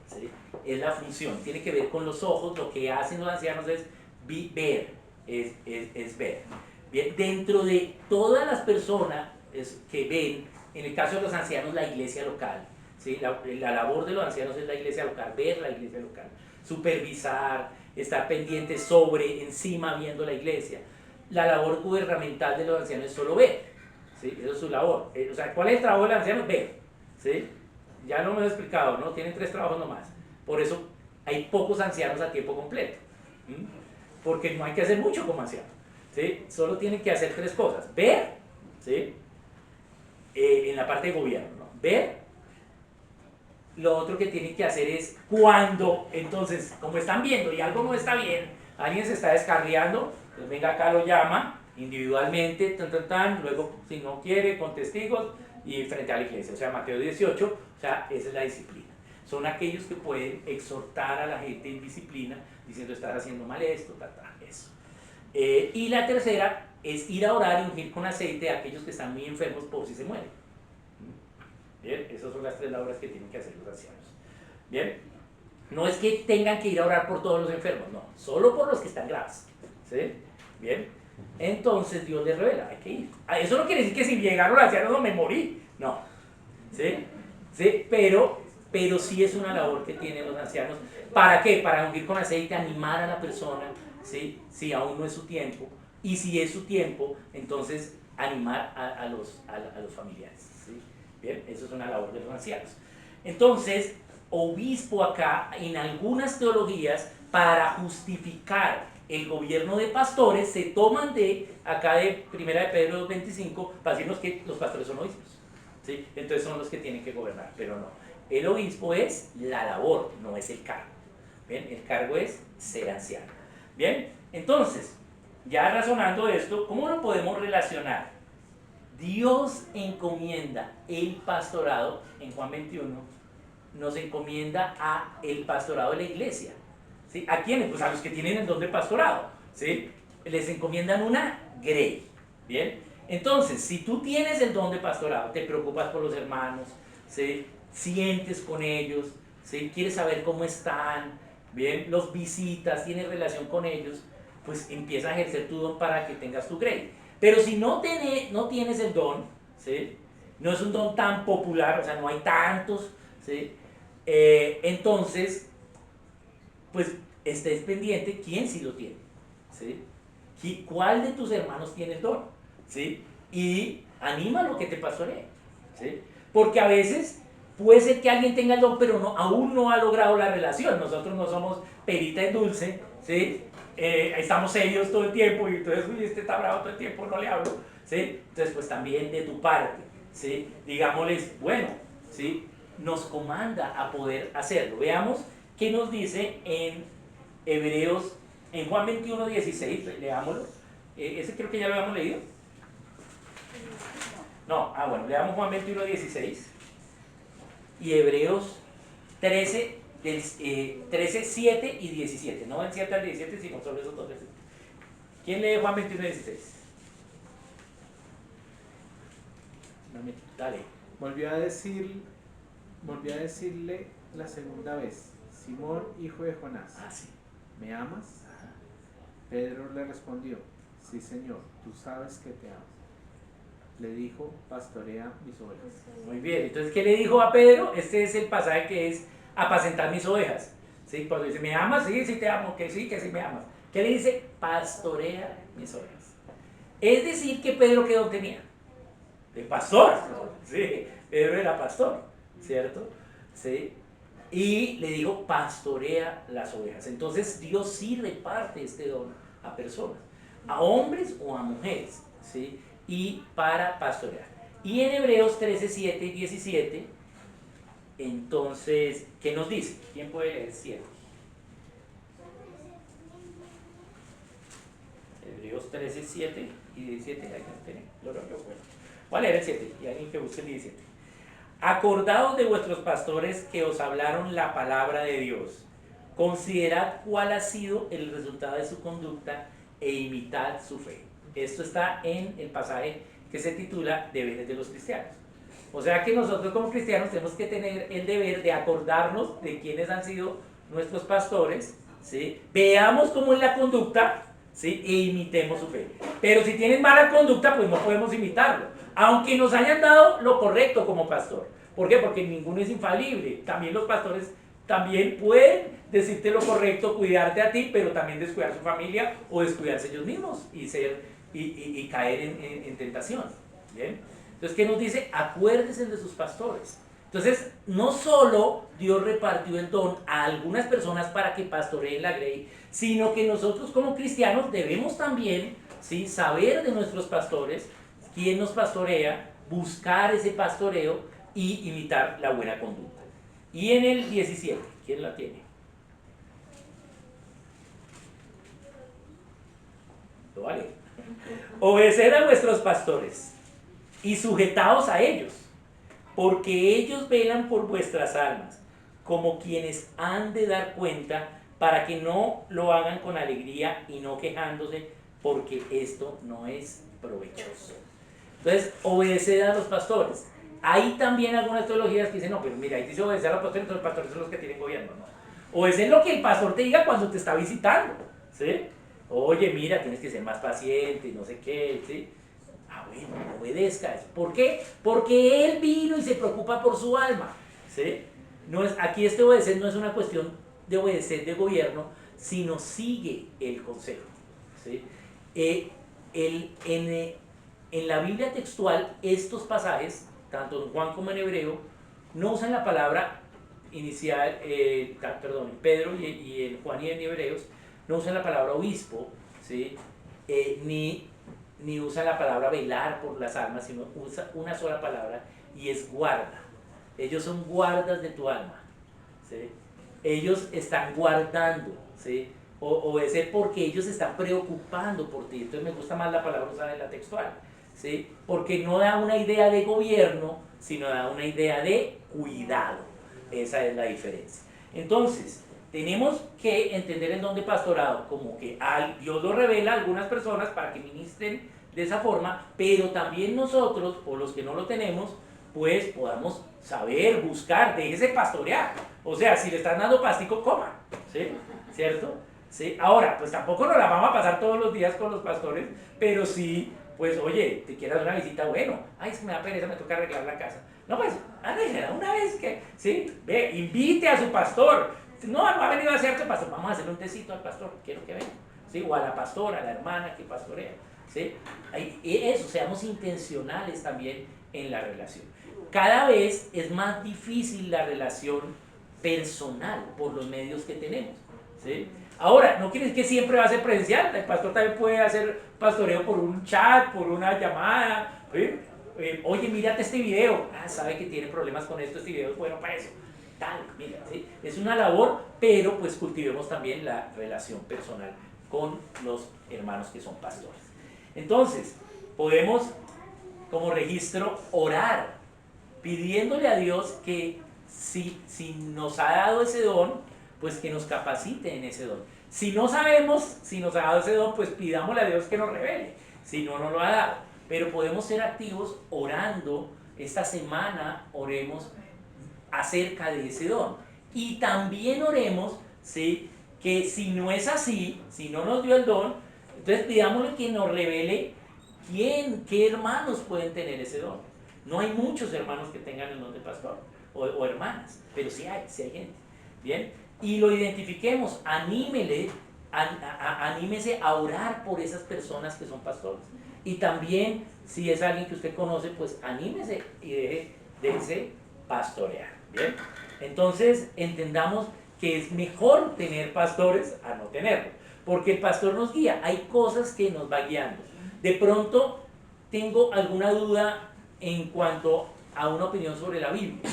¿sí? Es la función, tiene que ver con los ojos. Lo que hacen los ancianos es ver, es ver. Bien, dentro de todas las personas que ven, en el caso de los ancianos, la iglesia local, ¿sí? La labor de los ancianos es la iglesia local, ver la iglesia local, supervisar, estar pendiente sobre, encima, viendo la iglesia. La labor gubernamental de los ancianos es solo ver, ¿sí? Eso es su labor. O sea, ¿cuál es el trabajo del anciano? Ver, ¿sí? Ya lo hemos explicado, ¿no? Tienen 3 trabajos nomás. Por eso hay pocos ancianos a tiempo completo, porque no hay que hacer mucho como anciano, ¿sí? Solo tienen que hacer 3 cosas: ver, ¿sí? En la parte de gobierno, ¿no? Ver. Lo otro que tienen que hacer es cuando, entonces, como están viendo y algo no está bien, alguien se está descarriando, pues venga acá, lo llama individualmente, luego si no quiere, con testigos y frente a la iglesia. O sea, Mateo 18, o sea, esa es la disciplina. Son aquellos que pueden exhortar a la gente en disciplina, diciendo: estás haciendo mal esto, eso. Y la tercera es ir a orar y ungir con aceite a aquellos que están muy enfermos por si se mueren. Bien, esas son las 3 labores que tienen que hacer los ancianos. Bien, no es que tengan que ir a orar por todos los enfermos, no, solo por los que están graves, ¿sí? Bien, entonces Dios les revela, hay que ir. Eso no quiere decir que si llegaron los ancianos no me morí, no, ¿sí? ¿Sí? Pero sí es una labor que tienen los ancianos. ¿Para qué? Para ungir con aceite, animar a la persona, ¿sí? Si aún no es su tiempo, y si es su tiempo, entonces animar a los familiares. ¿Sí? Bien, eso es una labor de los ancianos. Entonces, obispo acá, en algunas teologías, para justificar el gobierno de pastores, se toman de acá de 1 de Pedro 2:25 para decirnos que los pastores son obispos. ¿Sí? Entonces son los que tienen que gobernar, pero no. El obispo es la labor, no es el cargo. Bien, el cargo es ser anciano. Bien, entonces, ya razonando esto, ¿cómo lo podemos relacionar? Dios encomienda el pastorado, en Juan 21, nos encomienda a el pastorado de la iglesia. ¿Sí? ¿A quiénes? Pues a los que tienen el don de pastorado. ¿Sí? Les encomiendan una grey. Bien, entonces, si tú tienes el don de pastorado, te preocupas por los hermanos, ¿sí? Sientes con ellos, ¿sí? Quieres saber cómo están, bien, los visitas, tienes relación con ellos, pues empieza a ejercer tu don para que tengas tu grey. Pero si no tienes el don, ¿sí? No es un don tan popular, o sea, no hay tantos, ¿sí? Entonces, pues estés pendiente quién sí lo tiene, ¿sí? ¿Cuál de tus hermanos tiene el don? ¿Sí? Y anímalo que te pastoree, ¿sí? Porque a veces puede ser que alguien tenga el don, pero aún no ha logrado la relación. Nosotros no somos perita en dulce, ¿sí? Estamos serios todo el tiempo y entonces, uy, este está bravo todo el tiempo, no le hablo, ¿sí? Entonces, pues también de tu parte, ¿sí? Digámosles, bueno, ¿sí? Nos comanda a poder hacerlo. Veamos qué nos dice en Hebreos, en Juan 21:16, leámoslo. Ese creo que ya lo habíamos leído. No, bueno, leamos Juan 21:16 y Hebreos 13, 7 y 17, no del 7 al 17, sino solo esos dos versículos. ¿Quién lee Juan 21:16? Dale. Volvió a decirle la segunda vez: Simón, hijo de Jonás, Sí. ¿me amas? Pedro le respondió: sí, Señor, tú sabes que te amo. Le dijo: pastorea mis ovejas. Muy bien, entonces, ¿qué le dijo a Pedro? Este es el pasaje que es apacentar mis ovejas. ¿Sí? Cuando dice, ¿me amas? Sí, sí te amo, que sí me amas. ¿Qué le dice? Pastorea mis ovejas. Es decir, que Pedro, ¿qué don tenía? De pastor. Sí, Pedro era pastor, ¿cierto? Sí. Y le dijo, pastorea las ovejas. Entonces, Dios sí reparte este don a personas, a hombres o a mujeres, ¿sí? Y para pastorear. Y en Hebreos 13, 7 y 17, entonces, ¿qué nos dice? ¿Quién puede leer 7? Hebreos 13, 7 y 17, ¿alguien tiene? Bueno, voy a leer el 7 y alguien que busque el 17. Acordaos de vuestros pastores que os hablaron la palabra de Dios. Considerad cuál ha sido el resultado de su conducta e imitad su fe. Esto está en el pasaje que se titula Deberes de los cristianos. O sea que nosotros como cristianos tenemos que tener el deber de acordarnos de quiénes han sido nuestros pastores, ¿sí? Veamos cómo es la conducta, ¿sí? E imitemos su fe. Pero si tienen mala conducta, pues no podemos imitarlo, aunque nos hayan dado lo correcto como pastor. ¿Por qué? Porque ninguno es infalible. También los pastores también pueden decirte lo correcto, cuidarte a ti, pero también descuidar su familia o descuidarse ellos mismos y caer en tentación. ¿Bien? Entonces, ¿qué nos dice? Acuérdense de sus pastores. Entonces, no solo Dios repartió el don a algunas personas para que pastoreen la grey, sino que nosotros como cristianos debemos también, ¿sí?, saber de nuestros pastores, quién nos pastorea, buscar ese pastoreo y imitar la buena conducta. Y en el 17, ¿quién la tiene? ¿Lo vale? Obedeced a vuestros pastores y sujetaos a ellos, porque ellos velan por vuestras almas, como quienes han de dar cuenta, para que no lo hagan con alegría y no quejándose, porque esto no es provechoso. Entonces, obedeced a los pastores. Hay también algunas teologías que dicen, no, pero mira, ahí dice obedecer a los pastores, entonces los pastores son los que tienen gobierno. No. Obedeced lo que el pastor te diga cuando te está visitando, ¿sí? Oye, mira, tienes que ser más paciente, no sé qué, ¿sí? Bueno, obedezca eso. ¿Por qué? Porque él vino y se preocupa por su alma, ¿sí? No es, aquí este obedecer no es una cuestión de obedecer de gobierno, sino sigue el consejo, ¿sí? en la Biblia textual, estos pasajes, tanto en Juan como en Hebreo, no usan la palabra inicial, en Pedro y en Juan y en Hebreos, no usan la palabra obispo, ¿sí? Ni usan la palabra velar por las almas, sino usa una sola palabra y es guarda. Ellos son guardas de tu alma, ¿sí? Ellos están guardando, ¿sí? Obedecer porque ellos se están preocupando por ti. Entonces me gusta más la palabra usada en la textual, ¿sí? Porque no da una idea de gobierno, sino da una idea de cuidado. Esa es la diferencia. Entonces, tenemos que entender el don de pastorado como que Dios lo revela a algunas personas para que ministren de esa forma, pero también nosotros, o los que no lo tenemos, pues podamos saber, buscar, déjese pastorear. O sea, si le están dando pastico, coma, ¿sí? ¿Cierto? ¿Sí? Ahora, pues tampoco nos la vamos a pasar todos los días con los pastores, pero sí, pues oye, te quieras una visita, bueno, ay, es que me da pereza, me toca arreglar la casa. No, pues, arréglala una vez que, ¿sí? Ve, invite a su pastor. No ha venido a hacerte pastor, vamos a hacerle un tecito al pastor, quiero que venga, ¿sí? O a la pastora, a la hermana que pastorea, ¿sí? Eso, seamos intencionales también en la relación. Cada vez es más difícil la relación personal por los medios que tenemos, ¿sí? Ahora, no quiere decir que siempre va a ser presencial, el pastor también puede hacer pastoreo por un chat, por una llamada, ¿sí? Oye, mírate este video, sabe que tiene problemas con esto, este video es bueno para eso, tal, mira, ¿sí? Es una labor, pero pues cultivemos también la relación personal con los hermanos que son pastores. Entonces, podemos como registro orar, pidiéndole a Dios que si nos ha dado ese don, pues que nos capacite en ese don. Si no sabemos si nos ha dado ese don, pues pidámosle a Dios que nos revele, si no nos lo ha dado. Pero podemos ser activos orando. Esta semana oremos acerca de ese don. Y también oremos, ¿sí? Que si no es así, si no nos dio el don, entonces pidámosle que nos revele qué hermanos pueden tener ese don. No hay muchos hermanos que tengan el don de pastor o hermanas, pero sí hay gente. Bien, y lo identifiquemos, anímese a orar por esas personas que son pastores. Y también, si es alguien que usted conoce, pues anímese y déjese pastorear. Bien, entonces entendamos que es mejor tener pastores a no tenerlos, porque el pastor nos guía, hay cosas que nos va guiando. De pronto tengo alguna duda en cuanto a una opinión sobre la Biblia.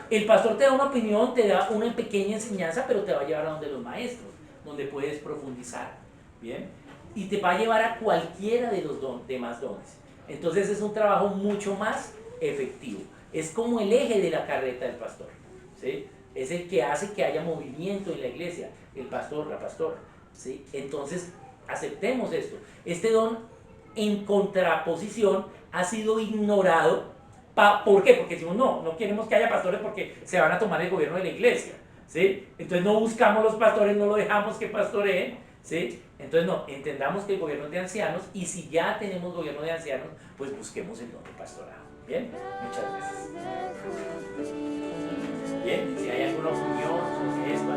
El pastor te da una opinión, te da una pequeña enseñanza, pero te va a llevar a donde los maestros, donde puedes profundizar, ¿bien? Y te va a llevar a cualquiera de los demás dones. Entonces es un trabajo mucho más efectivo. Es como el eje de la carreta del pastor, ¿sí? Es el que hace que haya movimiento en la iglesia, el pastor, la pastora, ¿sí? Entonces aceptemos esto. Este don, en contraposición, ha sido ignorado. ¿Por qué? Porque decimos, no queremos que haya pastores porque se van a tomar el gobierno de la iglesia, ¿sí? Entonces no buscamos los pastores, no lo dejamos que pastoreen, ¿sí? Entonces no, entendamos que el gobierno es de ancianos, y si ya tenemos gobierno de ancianos, pues busquemos el don de pastorado. Bien, muchas gracias. Bien, si hay alguna opinión sobre esto,